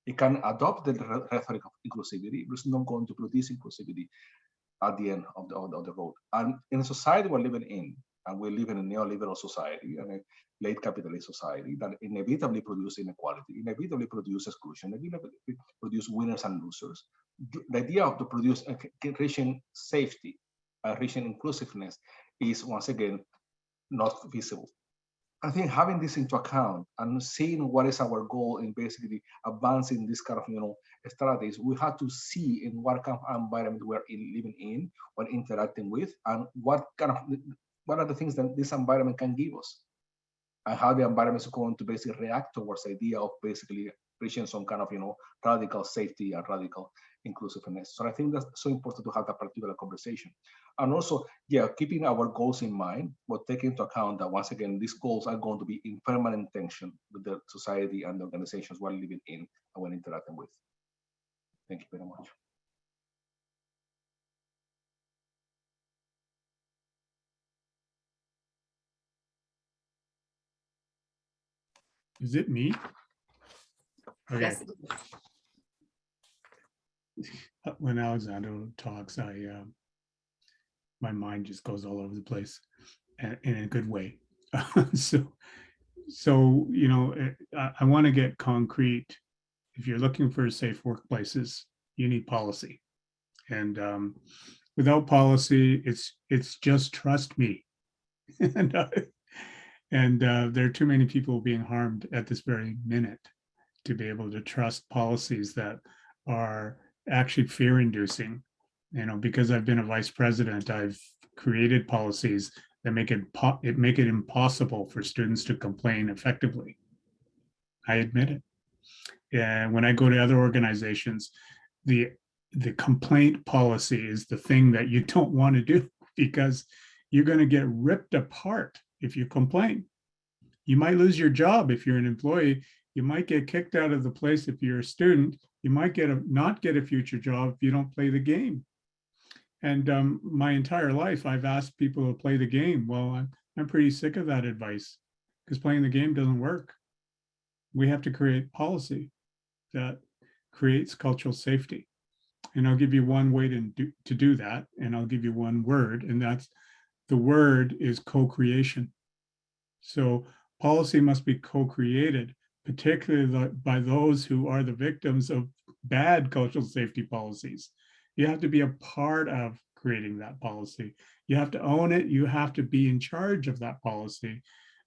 It can adopt the rhetoric of inclusivity, but it's not going to produce inclusivity at the end of the road. And in a society we're living in, and we live in a neoliberal society and a late capitalist society that inevitably produces inequality, inevitably produces exclusion, inevitably produces winners and losers. The idea of to produce reaching safety, reaching inclusiveness is once again not feasible. I think having this into account and seeing what is our goal in basically advancing this kind of, you know, strategies, we have to see in what kind of environment we're living in, when interacting with, and what are the things that this environment can give us, and how the environment is going to basically react towards the idea of basically reaching some kind of, you know, radical safety and radical inclusiveness. So I think that's so important to have that particular conversation. And also, yeah, keeping our goals in mind, but taking into account that once again, these goals are going to be in permanent tension with the society and the organizations we're living in and we're interacting with. Thank you very much. Is it me? Okay. Yes. When Alexander talks, my mind just goes all over the place, and in a good way. so you know, I want to get concrete. If you're looking for safe workplaces, you need policy, and without policy, it's just trust me, and there are too many people being harmed at this very minute to be able to trust policies that are actually fear-inducing. You know, because I've been a vice president, I've created policies that make it impossible for students to complain effectively. I admit it. And when I go to other organizations, the complaint policy is the thing that you don't want to do, because you're going to get ripped apart if you complain. You might lose your job if you're an employee. You might get kicked out of the place if you're a student. You might not get a future job if you don't play the game. And my entire life, I've asked people to play the game. Well, I'm pretty sick of that advice, because playing the game doesn't work. We have to create policy that creates cultural safety. And I'll give you one way to do that. And I'll give you one word, and that's the word is co-creation. So policy must be co-created, particularly by those who are the victims of bad cultural safety policies. You have to be a part of creating that policy. You have to own it. You have to be in charge of that policy.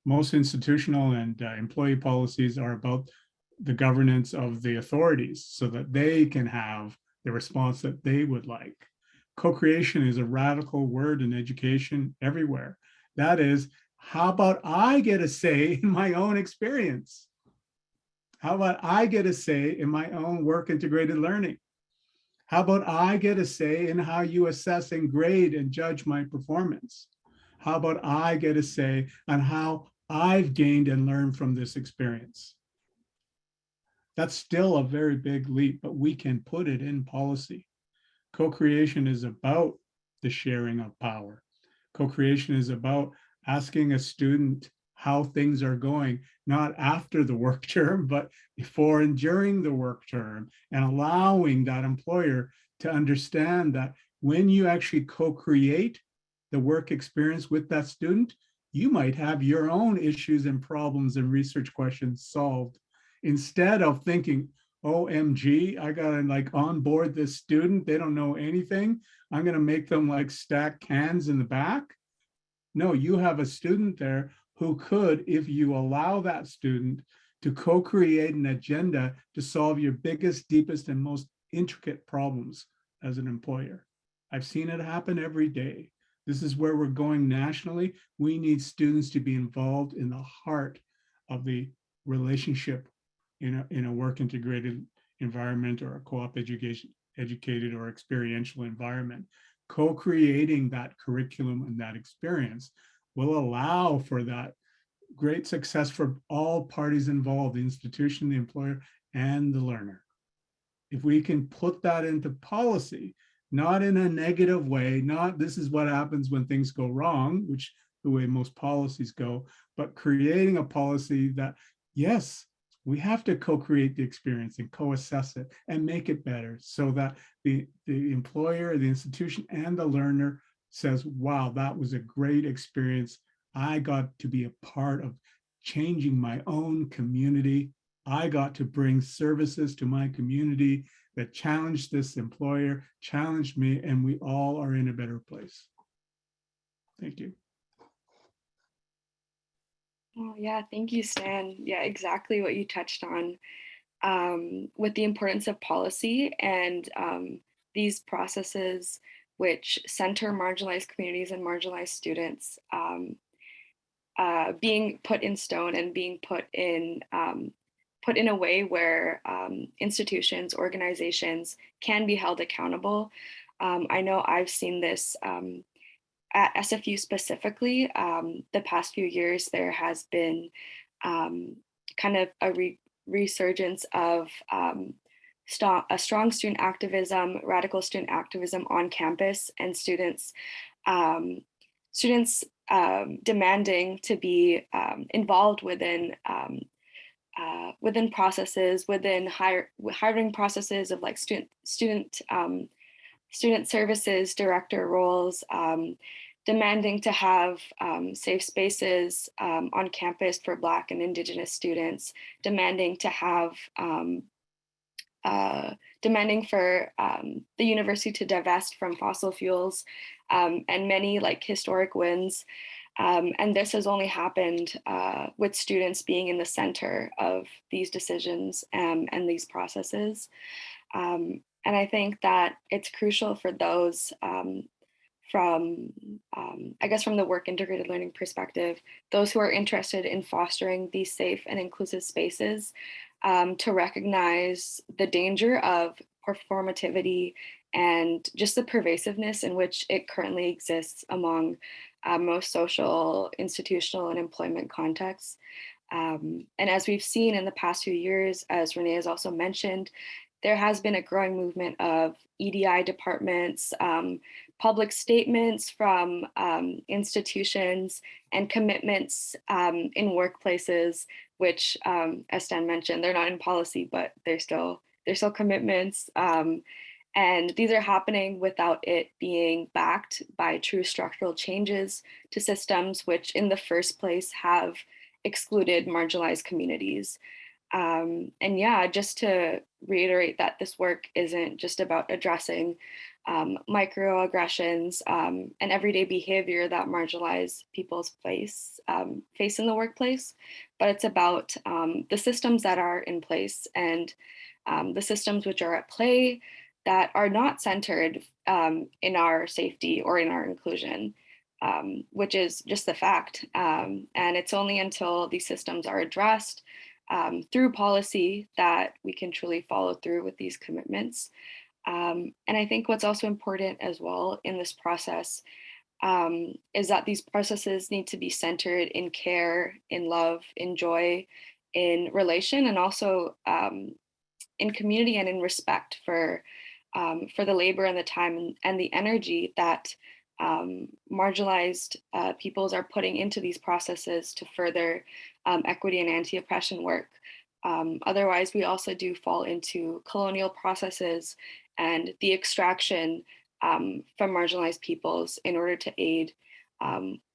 Most institutional and employee policies are about the governance of the authorities so that they can have the response that they would like. Co-creation is a radical word in education everywhere. That is, how about I get a say in my own experience? How about I get a say in my own work integrated learning? How about I get a say in how you assess and grade and judge my performance? How about I get a say on how I've gained and learned from this experience? That's still a very big leap, but we can put it in policy. Co-creation is about the sharing of power. Co-creation is about asking a student how things are going, not after the work term, but before and during the work term, and allowing that employer to understand that when you actually co-create the work experience with that student, you might have your own issues and problems and research questions solved instead of thinking, OMG, I gotta like onboard this student. They don't know anything. I'm gonna make them like stack cans in the back. No, you have a student there who could, if you allow that student to co-create an agenda to solve your biggest, deepest, and most intricate problems as an employer. I've seen it happen every day. This is where we're going nationally. We need students to be involved in the heart of the relationship in a work integrated environment or a co-op educated or experiential environment. Co-creating that curriculum and that experience will allow for that great success for all parties involved, the institution, the employer, and the learner. If we can put that into policy, not in a negative way, not this is what happens when things go wrong, which the way most policies go, but creating a policy that, yes, we have to co-create the experience and co-assess it and make it better so that the employer, the institution, and the learner says, wow, that was a great experience. I got to be a part of changing my own community. I got to bring services to my community that challenged this employer, challenged me, and we all are in a better place. Thank you. Oh, yeah, thank you, Stan. Yeah, exactly what you touched on with the importance of policy and these processes which center marginalized communities and marginalized students being put in stone and being put in a way where institutions, organizations can be held accountable. I know I've seen this at SFU specifically. The past few years, there has been kind of a resurgence of a strong student activism, radical student activism on campus, and students demanding to be involved within within processes, within hiring processes of like student services director roles, demanding to have safe spaces on campus for Black and Indigenous students, demanding to have demanding for the university to divest from fossil fuels, and many like historic wins. And this has only happened with students being in the center of these decisions and these processes. And I think that it's crucial for those from, I guess, from the work integrated learning perspective, those who are interested in fostering these safe and inclusive spaces, to recognize the danger of performativity and just the pervasiveness in which it currently exists among most social, institutional, and employment contexts. And as we've seen in the past few years, as Renee has also mentioned, there has been a growing movement of EDI departments, public statements from institutions, and commitments in workplaces, which, as Stan mentioned, they're not in policy, but they're still commitments. And these are happening without it being backed by true structural changes to systems which in the first place have excluded marginalized communities. And yeah, just to reiterate that this work isn't just about addressing microaggressions and everyday behavior that marginalized people's face in the workplace, but it's about the systems that are in place and the systems which are at play that are not centered in our safety or in our inclusion, which is just the fact. And it's only until these systems are addressed through policy that we can truly follow through with these commitments. And I think what's also important as well in this process is that these processes need to be centered in care, in love, in joy, in relation, and also in community and in respect for the labor and the time and the energy that marginalized peoples are putting into these processes to further equity and anti-oppression work. Otherwise, we also do fall into colonial processes and the extraction from marginalized peoples in order to aid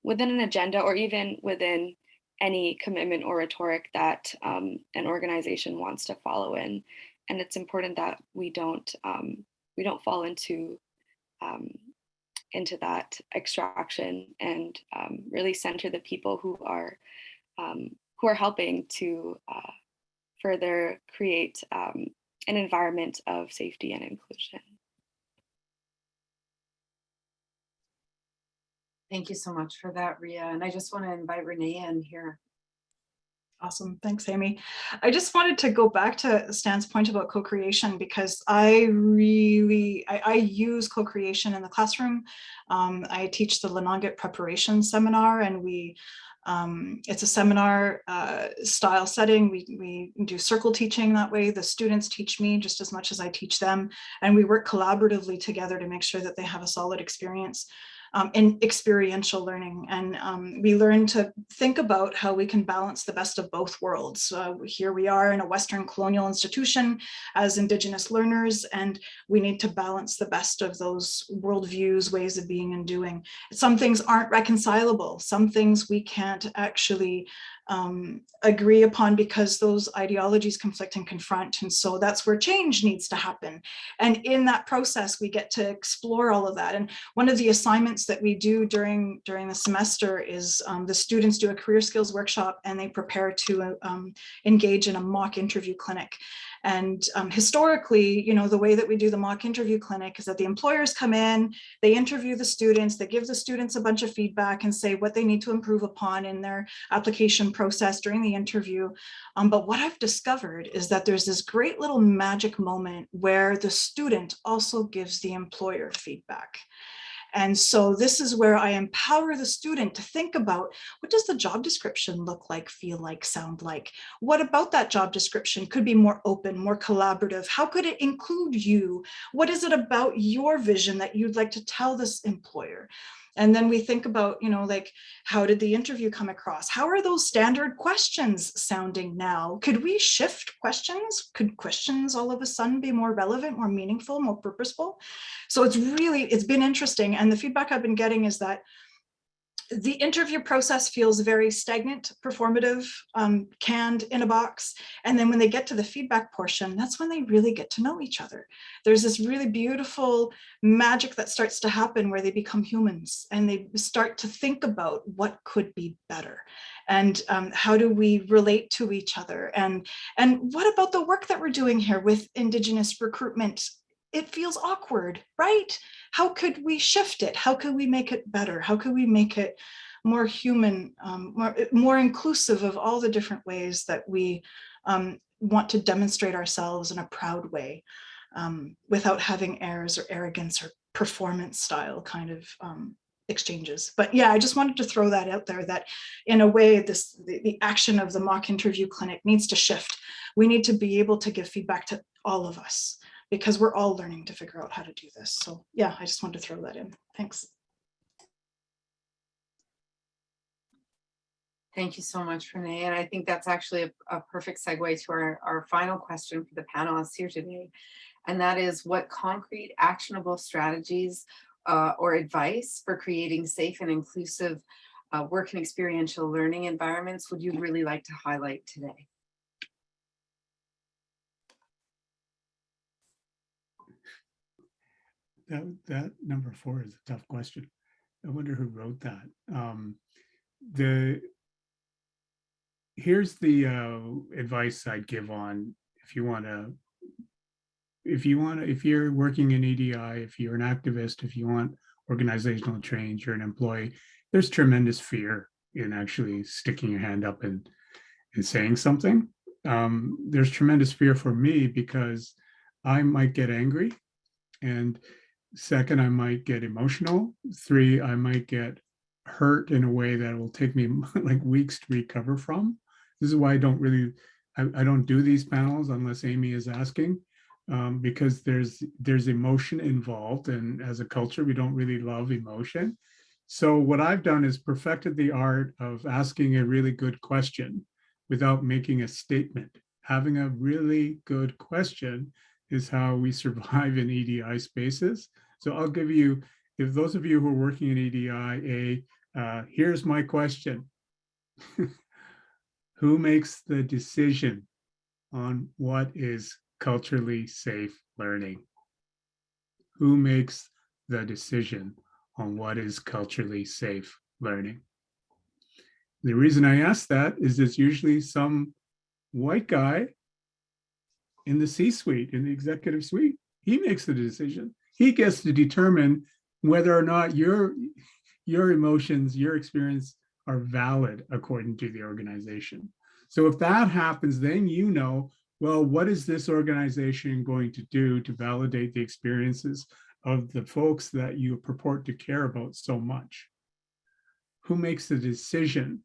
within an agenda or even within any commitment or rhetoric that an organization wants to follow in. And it's important that we don't fall into that extraction and really center the people who are helping to further create an environment of safety and inclusion. Thank you so much for that, Ria. And I just want to invite Renee in here. Awesome. Thanks, Amy. I just wanted to go back to Stan's point about co-creation because I use co-creation in the classroom. I teach the Lenanget preparation seminar, and it's a seminar style setting. We do circle teaching that way. The students teach me just as much as I teach them, and we work collaboratively together to make sure that they have a solid experience in experiential learning. And we learn to think about how we can balance the best of both worlds. Here we are in a Western colonial institution as Indigenous learners, and we need to balance the best of those worldviews, ways of being and doing. Some things aren't reconcilable. Some things we can't actually agree upon because those ideologies conflict and confront. And so that's where change needs to happen. And in that process, we get to explore all of that. And one of the assignments that we do during the semester is the students do a career skills workshop, and they prepare to engage in a mock interview clinic. And historically, you know, the way that we do the mock interview clinic is that the employers come in, they interview the students, they give the students a bunch of feedback and say what they need to improve upon in their application process during the interview. But what I've discovered is that there's this great little magic moment where the student also gives the employer feedback. And so this is where I empower the student to think about, what does the job description look like, feel like, sound like? What about that job description could be more open, more collaborative? How could it include you? What is it about your vision that you'd like to tell this employer? And then we think about, you know, like, how did the interview come across? How are those standard questions sounding now? Could we shift questions? Could questions all of a sudden be more relevant, more meaningful, more purposeful? So it's been interesting. And the feedback I've been getting is that the interview process feels very stagnant, performative, canned in a box. And then when they get to the feedback portion, that's when they really get to know each other. There's this really beautiful magic that starts to happen where they become humans and they start to think about what could be better. And how do we relate to each other? And what about the work that we're doing here with Indigenous recruitment? It feels awkward, right? How could we shift it? How could we make it better? How could we make it more human, more inclusive of all the different ways that we want to demonstrate ourselves in a proud way, without having airs or arrogance or performance style kind of exchanges. But yeah, I just wanted to throw that out there, that in a way, the action of the mock interview clinic needs to shift. We need to be able to give feedback to all of us, because we're all learning to figure out how to do this. So yeah, I just wanted to throw that in. Thanks. Thank you so much, Renee. And I think that's actually a perfect segue to our final question for the panelists here today. and that is, what concrete actionable strategies or advice for creating safe and inclusive work and experiential learning environments would you really like to highlight today? That number 4 is a tough question. I wonder who wrote that. Here's the advice I'd give on if you're working in EDI, if you're an activist, if you want organizational change, you're an employee, there's tremendous fear in actually sticking your hand up and saying something. There's tremendous fear for me because I might get angry, and second, I might get emotional. 3, I might get hurt in a way that will take me like weeks to recover from. This is why I don't do these panels unless Amy is asking, because there's emotion involved, and as a culture, we don't really love emotion. So what I've done is perfected the art of asking a really good question without making a statement. Having a really good question is how we survive in EDI spaces. So I'll give you, if those of you who are working in EDI, here's my question. Who makes the decision on what is culturally safe learning? Who makes the decision on what is culturally safe learning? The reason I ask that is it's usually some white guy in the C-suite, in the executive suite. He makes the decision. He gets to determine whether or not your emotions, your experience are valid according to the organization. So if that happens, then you know, well, what is this organization going to do to validate the experiences of the folks that you purport to care about so much? Who makes the decision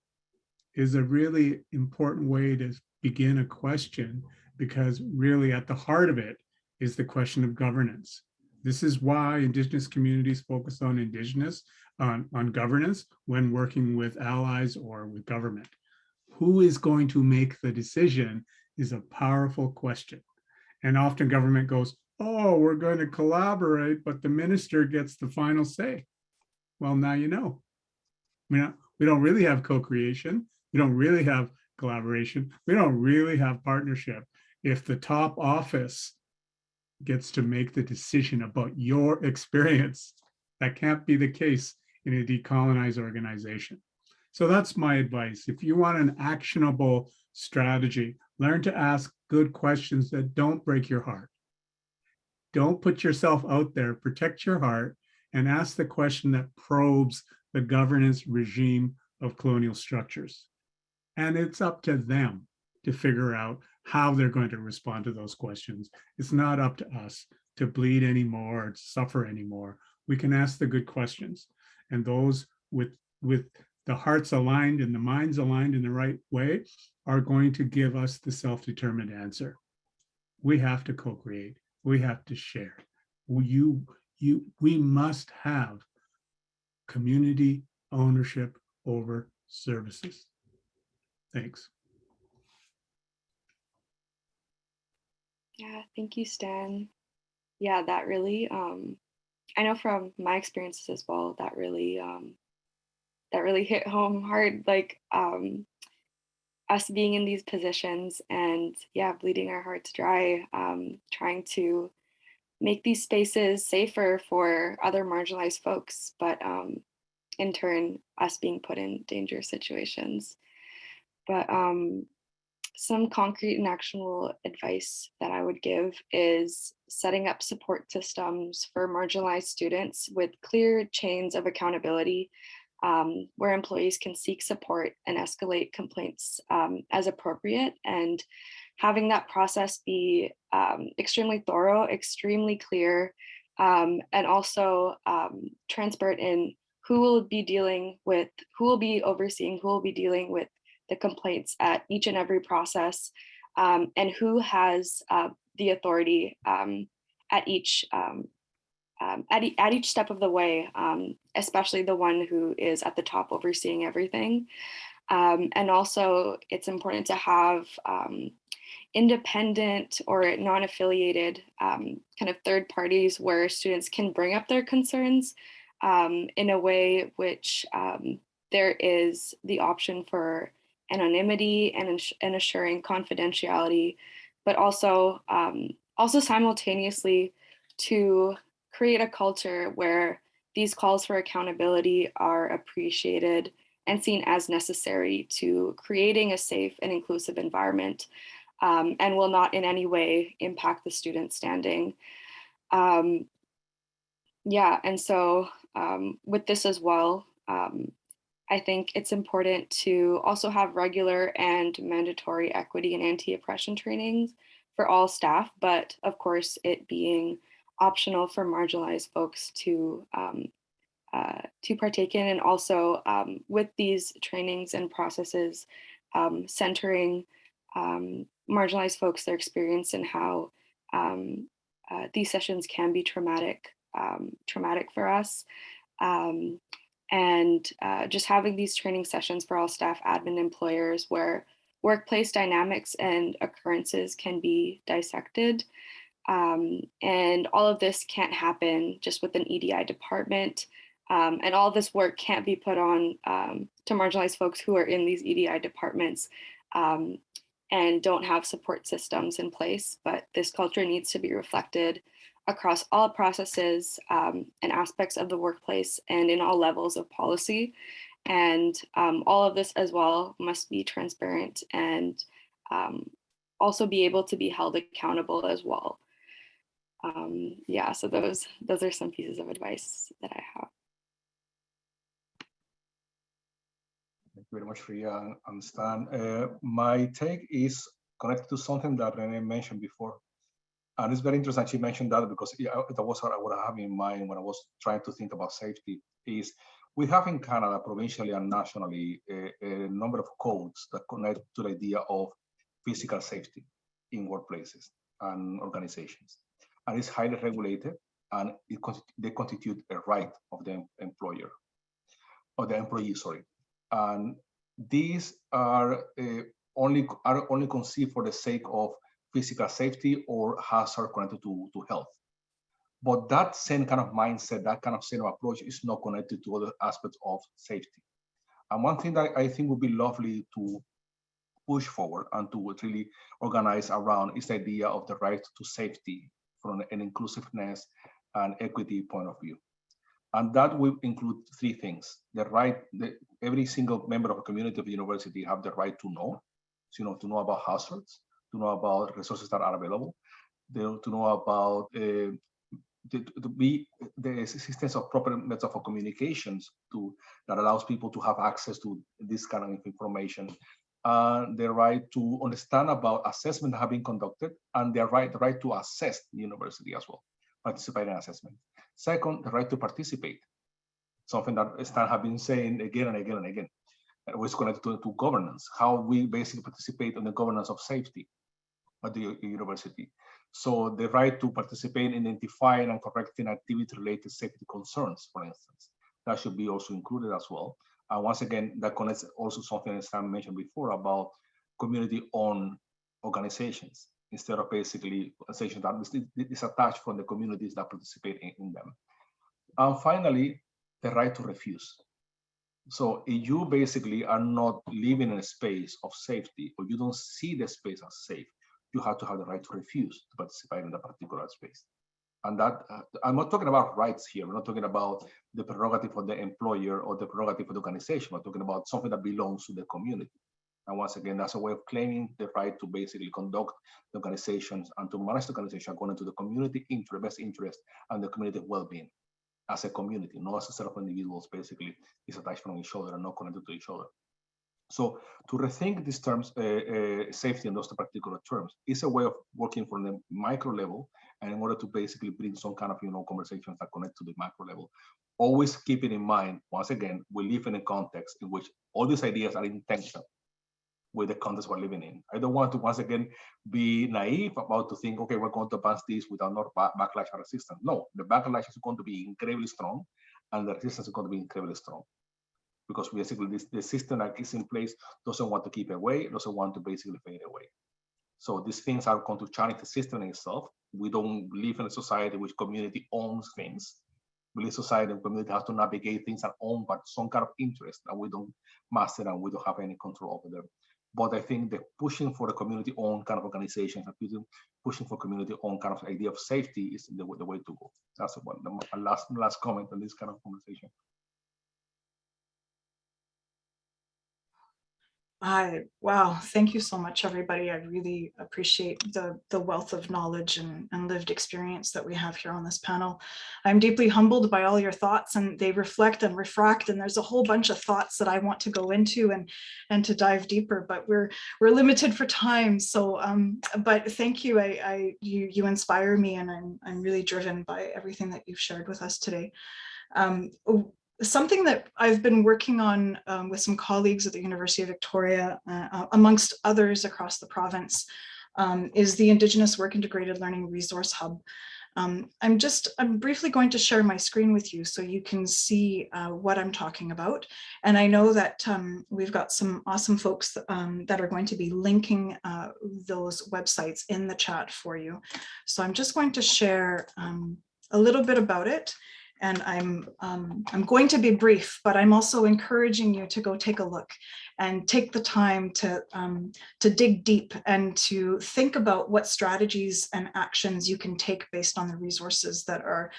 is a really important way to begin a question, because really at the heart of it is the question of governance. This is why Indigenous communities focus on governance when working with allies or with government. Who is going to make the decision is a powerful question. And often government goes, oh, we're going to collaborate, but the minister gets the final say. Well, now you know. We don't really have co-creation. We don't really have collaboration. We don't really have partnership if the top office gets to make the decision about your experience. That can't be the case in a decolonized organization. So that's my advice. If you want an actionable strategy, learn to ask good questions that don't break your heart. Don't put yourself out there, protect your heart, and ask the question that probes the governance regime of colonial structures. And it's up to them to figure out how they're going to respond to those questions. It's not up to us to bleed anymore or to suffer anymore. We can ask the good questions, and those with the hearts aligned and the minds aligned in the right way are going to give us the self-determined answer. We have to co-create. We have to share. We must have community ownership over services. Thanks. Yeah, thank you, Stan. Yeah, that really, I know from my experiences as well, that really hit home hard, like us being in these positions and yeah, bleeding our hearts dry, trying to make these spaces safer for other marginalized folks, but in turn, us being put in dangerous situations. But some concrete and actionable advice that I would give is setting up support systems for marginalized students with clear chains of accountability, where employees can seek support and escalate complaints as appropriate, and having that process be extremely thorough, extremely clear, and also transparent in who will be overseeing, who will be dealing with the complaints at each and every process, and who has the authority at each step of the way, especially the one who is at the top overseeing everything. And also, it's important to have independent or non-affiliated kind of third parties where students can bring up their concerns in a way which there is the option for anonymity and assuring confidentiality, but also simultaneously to create a culture where these calls for accountability are appreciated and seen as necessary to creating a safe and inclusive environment, and will not in any way impact the student standing. Yeah, and so with this as well, I think it's important to also have regular and mandatory equity and anti-oppression trainings for all staff, but of course it being optional for marginalized folks to partake in, and also with these trainings and processes, centering marginalized folks, their experience, and how these sessions can be traumatic for us. And just having these training sessions for all staff, admin, employers, where workplace dynamics and occurrences can be dissected. And all of this can't happen just with an EDI department. And all this work can't be put on to marginalized folks who are in these EDI departments and don't have support systems in place. But this culture needs to be reflected across all processes and aspects of the workplace and in all levels of policy. And all of this as well must be transparent and also be able to be held accountable as well. Yeah, so those are some pieces of advice that I have. Thank you very much, Ria and Stan. My take is connected to something that Renee mentioned before. And it's very interesting she mentioned that, because that was what I have in mind when I was trying to think about safety. Is we have in Canada, provincially and nationally, a number of codes that connect to the idea of physical safety in workplaces and organizations. And it's highly regulated, and they constitute a right of the employer, or the employee, sorry. And these are only conceived for the sake of physical safety or hazard connected to health. But that same kind of mindset, that kind of same approach is not connected to other aspects of safety. And one thing that I think would be lovely to push forward and to really organize around is the idea of the right to safety from an inclusiveness and equity point of view. And that will include three things. The right, every single member of a community of the university have the right to know, so, to know about hazards, to know about resources that are available, to know about the existence of proper methods of communications that allows people to have access to this kind of information, the right to understand about assessment that have been conducted, and the right to assess the university as well, participate in assessment. Second, the right to participate, something that Stan have been saying again and again and again. It was connected to governance, how we basically participate in the governance of safety at the university. So the right to participate in identifying and correcting activity-related safety concerns, for instance, that should be also included as well. And once again, that connects also something that Stan mentioned before about community-owned organizations, instead of basically organizations that is attached from the communities that participate in them. And finally, the right to refuse. So if you basically are not living in a space of safety, or you don't see the space as safe, you have to have the right to refuse to participate in that particular space. And that, I'm not talking about rights here. We're not talking about the prerogative of the employer or the prerogative of the organization. We're talking about something that belongs to the community. And once again, that's a way of claiming the right to basically conduct the organizations and to manage the organization according to the community interest, best interest, and the community well-being as a community, not as a set of individuals basically is attached from each other and not connected to each other. So to rethink these terms, safety in those particular terms, is a way of working from the micro level, and in order to basically bring some kind of conversations that connect to the macro level. Always keeping in mind, once again, we live in a context in which all these ideas are intentional with the context we're living in. I don't want to once again be naive about to think, okay, we're going to pass this without no backlash or resistance. No, the backlash is going to be incredibly strong, and the resistance is going to be incredibly strong. Because basically the system that is in place doesn't want to keep away, doesn't want to basically fade away. So these things are going to challenge the system in itself. We don't live in a society which community owns things. We live in a society where community has to navigate things and own but some kind of interest that we don't master and we don't have any control over them. But I think the pushing for the community-owned kind of organizations and pushing for community-owned kind of idea of safety is the way to go. That's one. The last comment on this kind of conversation. Wow, thank you so much, everybody. I really appreciate the wealth of knowledge and lived experience that we have here on this panel. I'm deeply humbled by all your thoughts, and they reflect and refract, and there's a whole bunch of thoughts that I want to go into and to dive deeper, but we're limited for time. So, but thank you. You inspire me, and I'm really driven by everything that you've shared with us today. Something that I've been working on with some colleagues at the University of Victoria, amongst others across the province, is the Indigenous Work Integrated Learning Resource Hub. I'm briefly going to share my screen with you so you can see what I'm talking about. And I know that we've got some awesome folks that are going to be linking those websites in the chat for you. So I'm just going to share a little bit about it. And I'm going to be brief, but I'm also encouraging you to go take a look and take the time to dig deep and to think about what strategies and actions you can take based on the resources that are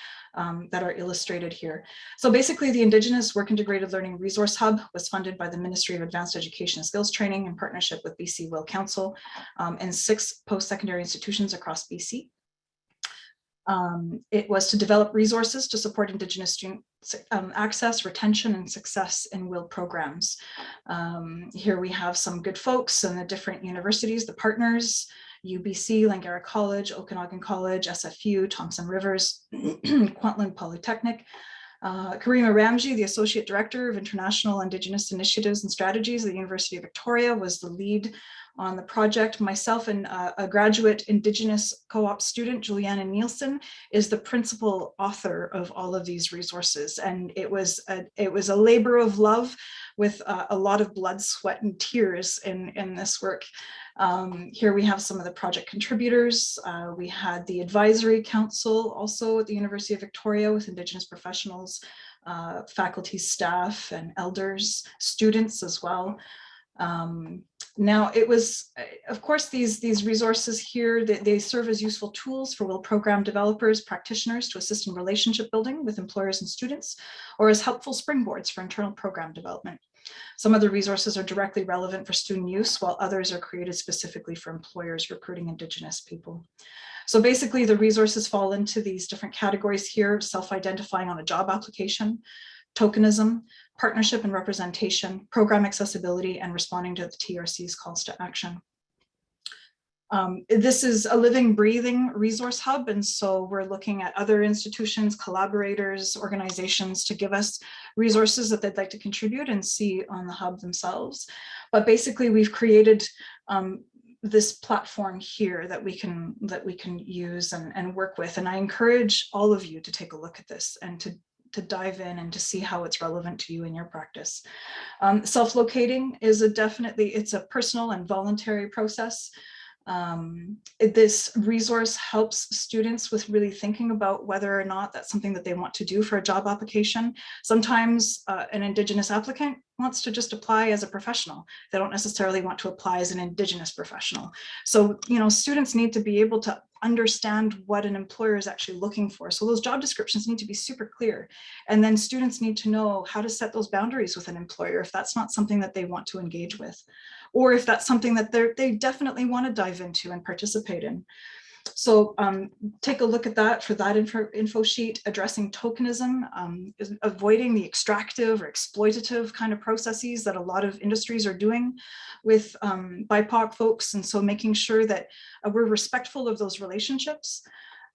illustrated here. So basically, the Indigenous Work Integrated Learning Resource Hub was funded by the Ministry of Advanced Education and Skills Training in partnership with BC WIL Council and 6 post-secondary institutions across BC. It was to develop resources to support Indigenous student access, retention, and success in WIL programs. Here we have some good folks in the different universities, the partners: UBC, Langara College, Okanagan College, SFU, Thompson Rivers, Kwantlen Polytechnic. Karima Ramji, the Associate Director of International Indigenous Initiatives and Strategies at the University of Victoria, was the lead on the project. Myself and a graduate Indigenous co-op student, Juliana Nielsen, is the principal author of all of these resources. And it was a labor of love with a lot of blood, sweat, and tears in this work. Here we have some of the project contributors. We had the Advisory Council also at the University of Victoria with Indigenous professionals, faculty, staff, and elders, students as well. Now, it was, of course, these resources here, they serve as useful tools for WIL program developers, practitioners to assist in relationship building with employers and students, or as helpful springboards for internal program development. Some of the resources are directly relevant for student use, while others are created specifically for employers recruiting Indigenous people. So basically, the resources fall into these different categories here: self-identifying on a job application, tokenism, partnership and representation, program accessibility, and responding to the TRC's calls to action. This is a living, breathing resource hub, and so we're looking at other institutions, collaborators, organizations to give us resources that they'd like to contribute and see on the hub themselves. But basically, we've created this platform here that we can use and work with, and I encourage all of you to take a look at this and to dive in and to see how it's relevant to you in your practice. Self-locating is it's a personal and voluntary process. This resource helps students with really thinking about whether or not that's something that they want to do for a job application. Sometimes an Indigenous applicant wants to just apply as a professional. They don't necessarily want to apply as an Indigenous professional. So, students need to be able to understand what an employer is actually looking for. So those job descriptions need to be super clear. And then students need to know how to set those boundaries with an employer if that's not something that they want to engage with, or if that's something that they definitely want to dive into and participate in. So take a look at that for that info sheet. Addressing tokenism, is avoiding the extractive or exploitative kind of processes that a lot of industries are doing with BIPOC folks. And so making sure that we're respectful of those relationships.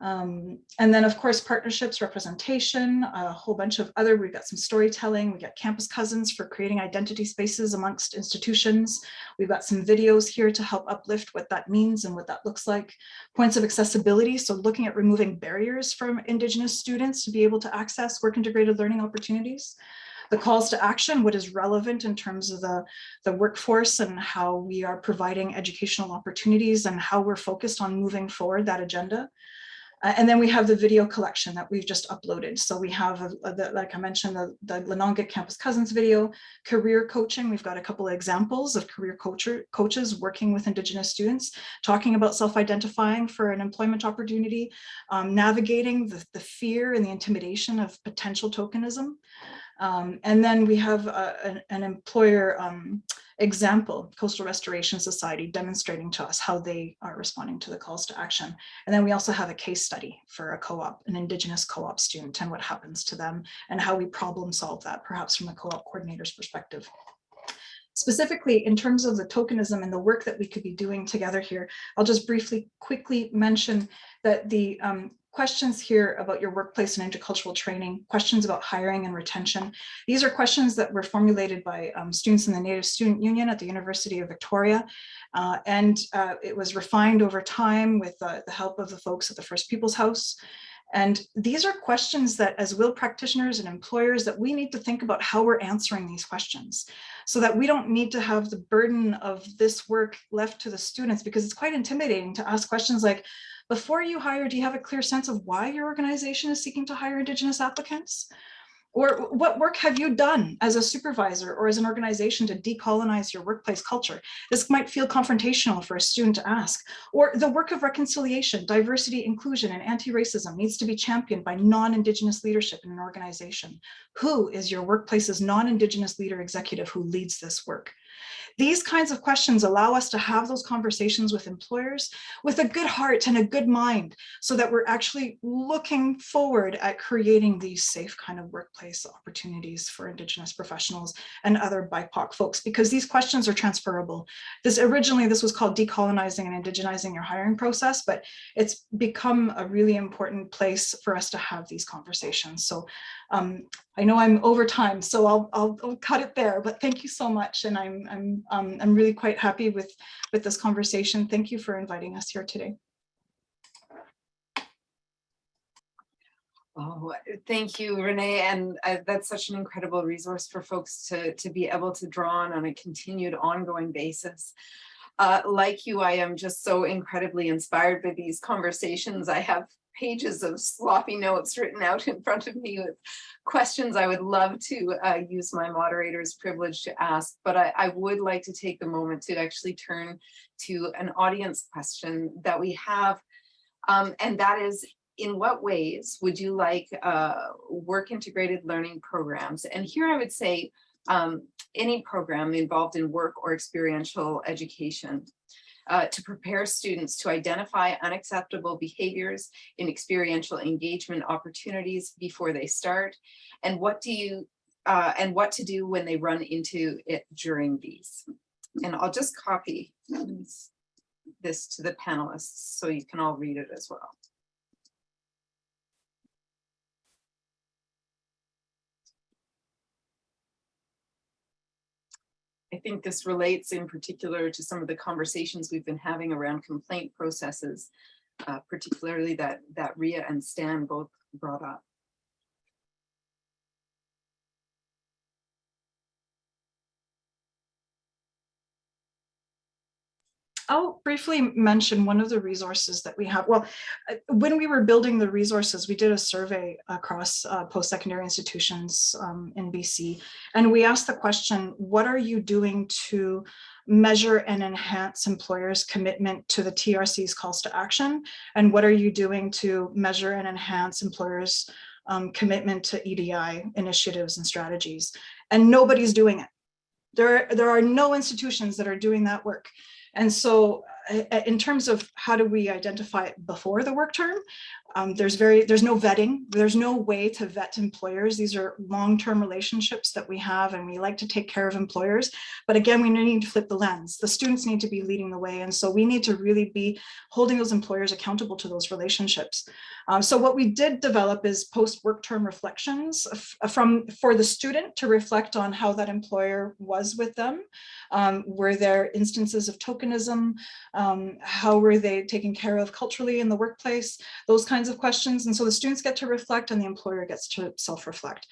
And then, of course, partnerships, representation, a whole bunch of other, we've got some storytelling, we got campus cousins for creating identity spaces amongst institutions. We've got some videos here to help uplift what that means and what that looks like. Points of accessibility, so looking at removing barriers from Indigenous students to be able to access work integrated learning opportunities. the calls to action, what is relevant in terms of the workforce and how we are providing educational opportunities and how we're focused on moving forward that agenda. And then we have the video collection that we've just uploaded. So we have, like I mentioned, the Lenongut Campus Cousins video, career coaching. We've got a couple of examples of career coaches working with Indigenous students, talking about self-identifying for an employment opportunity, navigating the fear and the intimidation of potential tokenism. And then we have an employer example, Coastal Restoration Society, demonstrating to us how they are responding to the calls to action. And then we also have a case study for a co-op, an Indigenous co-op student, and what happens to them and how we problem solve that, perhaps from a co-op coordinator's perspective. Specifically, in terms of the tokenism and the work that we could be doing together here, I'll just quickly mention that the questions here about your workplace and intercultural training, questions about hiring and retention. These are questions that were formulated by students in the Native Student Union at the University of Victoria. It was refined over time with the help of the folks at the First Peoples House. And these are questions that as WIL practitioners and employers that we need to think about how we're answering these questions so that we don't need to have the burden of this work left to the students, because it's quite intimidating to ask questions like, before you hire, do you have a clear sense of why your organization is seeking to hire Indigenous applicants? Or what work have you done as a supervisor or as an organization to decolonize your workplace culture? This might feel confrontational for a student to ask. Or the work of reconciliation, diversity, inclusion, and anti-racism needs to be championed by non-Indigenous leadership in an organization. Who is your workplace's non-Indigenous leader executive who leads this work? These kinds of questions allow us to have those conversations with employers with a good heart and a good mind, so that we're actually looking forward at creating these safe kind of workplace opportunities for Indigenous professionals and other BIPOC folks, because these questions are transferable. Originally, this was called decolonizing and indigenizing your hiring process, but it's become a really important place for us to have these conversations. So I know I'm over time, so I'll cut it there, but thank you so much. And I'm really quite happy with this conversation. Thank you for inviting us here today. Oh, thank you, Renee. And that's such an incredible resource for folks to be able to draw on a continued ongoing basis. Like you, I am just so incredibly inspired by these conversations. I have pages of sloppy notes written out in front of me with questions I would love to use my moderator's privilege to ask, but I would like to take the moment to actually turn to an audience question that we have, and that is, in what ways would you like work integrated learning programs? And here I would say any program involved in work or experiential education to prepare students to identify unacceptable behaviors in experiential engagement opportunities before they start, and what to do when they run into it during these. And I'll just copy this to the panelists so you can all read it as well. I think this relates in particular to some of the conversations we've been having around complaint processes, particularly that Ria and Stan both brought up. I'll briefly mention one of the resources that we have. Well, when we were building the resources, we did a survey across post-secondary institutions in BC, and we asked the question, what are you doing to measure and enhance employers' commitment to the TRC's calls to action? And what are you doing to measure and enhance employers' commitment to EDI initiatives and strategies? And nobody's doing it. There are no institutions that are doing that work. And so in terms of how do we identify it before the work term, there's no vetting. There's no way to vet employers. These are long-term relationships that we have, and we like to take care of employers. But again, we need to flip the lens. The students need to be leading the way. And so we need to really be holding those employers accountable to those relationships. So what we did develop is post-work term reflections for the student to reflect on how that employer was with them. Were there instances of tokenism? How were they taken care of culturally in the workplace? Those kinds of questions. And so the students get to reflect and the employer gets to self-reflect.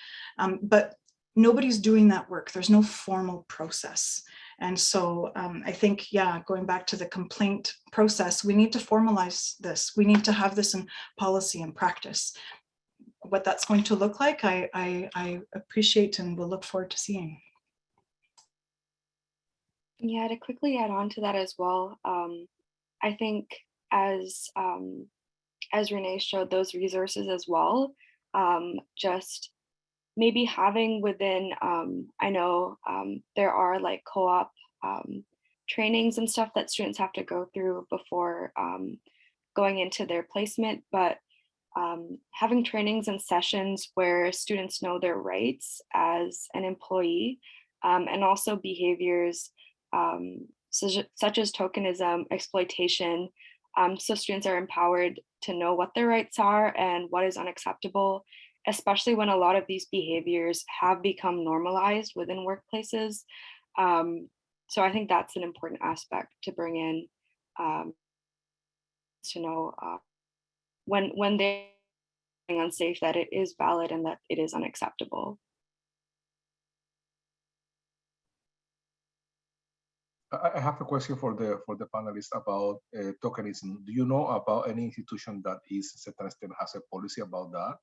But nobody's doing that work. There's no formal process. And so I think, yeah, going back to the complaint process, we need to formalize this. We need to have this in policy and practice. What that's going to look like, I appreciate and will look forward to seeing. Yeah, to quickly add on to that as well, I think as Renee showed those resources as well, just maybe having within, I know there are like co-op trainings and stuff that students have to go through before going into their placement, but having trainings and sessions where students know their rights as an employee, and also behaviors such as tokenism, exploitation, so students are empowered to know what their rights are and what is unacceptable, especially when a lot of these behaviors have become normalized within workplaces. So I think that's an important aspect to bring in, to know when they're unsafe, that it is valid and that it is unacceptable. I have a question for the panelists about tokenism. Do you know about any institution that is certain extent has a policy about that,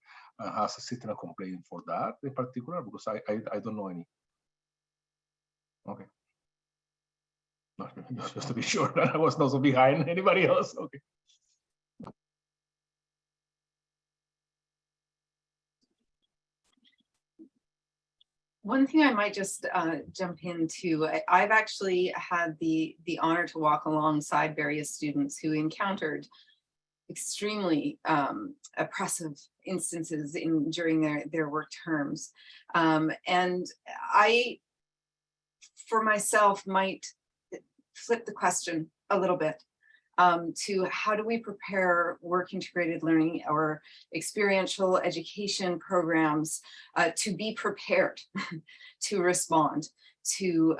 has a system of complaint for that in particular? Because I don't know any. Okay. No, just to be sure that I was not so behind anybody else. Okay. One thing I might just jump into, I've actually had the honor to walk alongside various students who encountered extremely oppressive instances during their work terms. And I, for myself, might flip the question a little bit to how do we prepare work integrated learning or experiential education programs to be prepared to respond to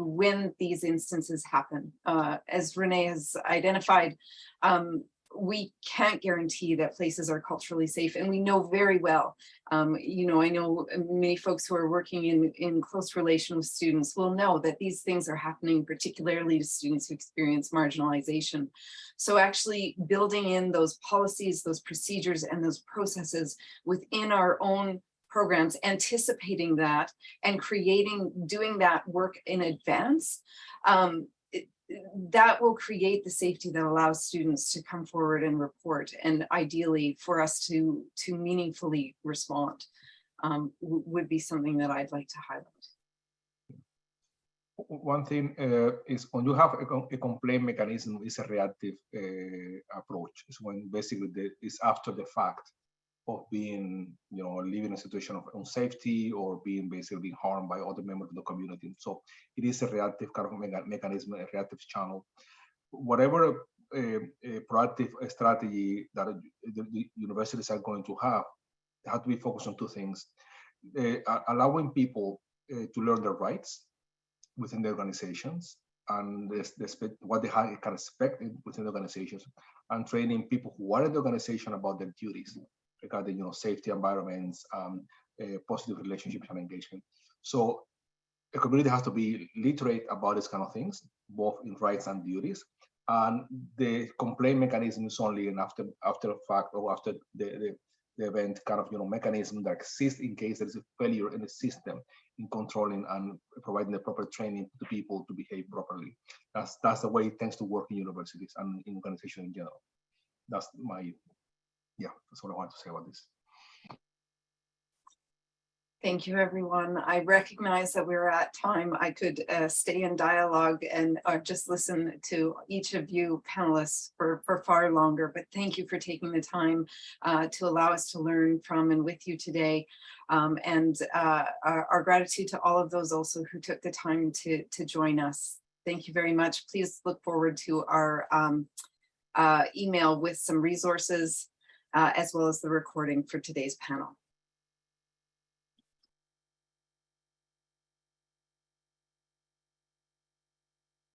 when these instances happen. As Renee has identified, we can't guarantee that places are culturally safe, and we know very well, you know, I know many folks who are working in close relation with students will know that these things are happening, particularly to students who experience marginalization. So actually building in those policies, those procedures, and those processes within our own programs, anticipating that and doing that work in advance, that will create the safety that allows students to come forward and report, and ideally for us to meaningfully respond, would be something that I'd like to highlight. One thing is when you have a complaint mechanism, is a reactive approach. It's when basically it's after the fact of being, you know, living in a situation of unsafety or being basically harmed by other members of the community. So it is a reactive kind of mechanism, a reactive channel. Whatever proactive strategy that the universities are going to have to be focused on two things: allowing people to learn their rights within the organizations and what they can expect within the organizations, and training people who are in the organization about their duties regarding, you know, safety environments, positive relationships and engagement. So the community has to be literate about these kind of things, both in rights and duties. And the complaint mechanism is only an after fact or after the event kind of, you know, mechanism that exists in case there is a failure in the system in controlling and providing the proper training to people to behave properly. That's the way it tends to work in universities and in organizations in general. That's my, yeah, that's what I want to say about this. Thank you, everyone. I recognize that we're at time. I could stay in dialogue and just listen to each of you panelists for far longer, but thank you for taking the time to allow us to learn from and with you today. And our gratitude to all of those also who took the time to join us. Thank you very much. Please look forward to our email with some resources as well as the recording for today's panel.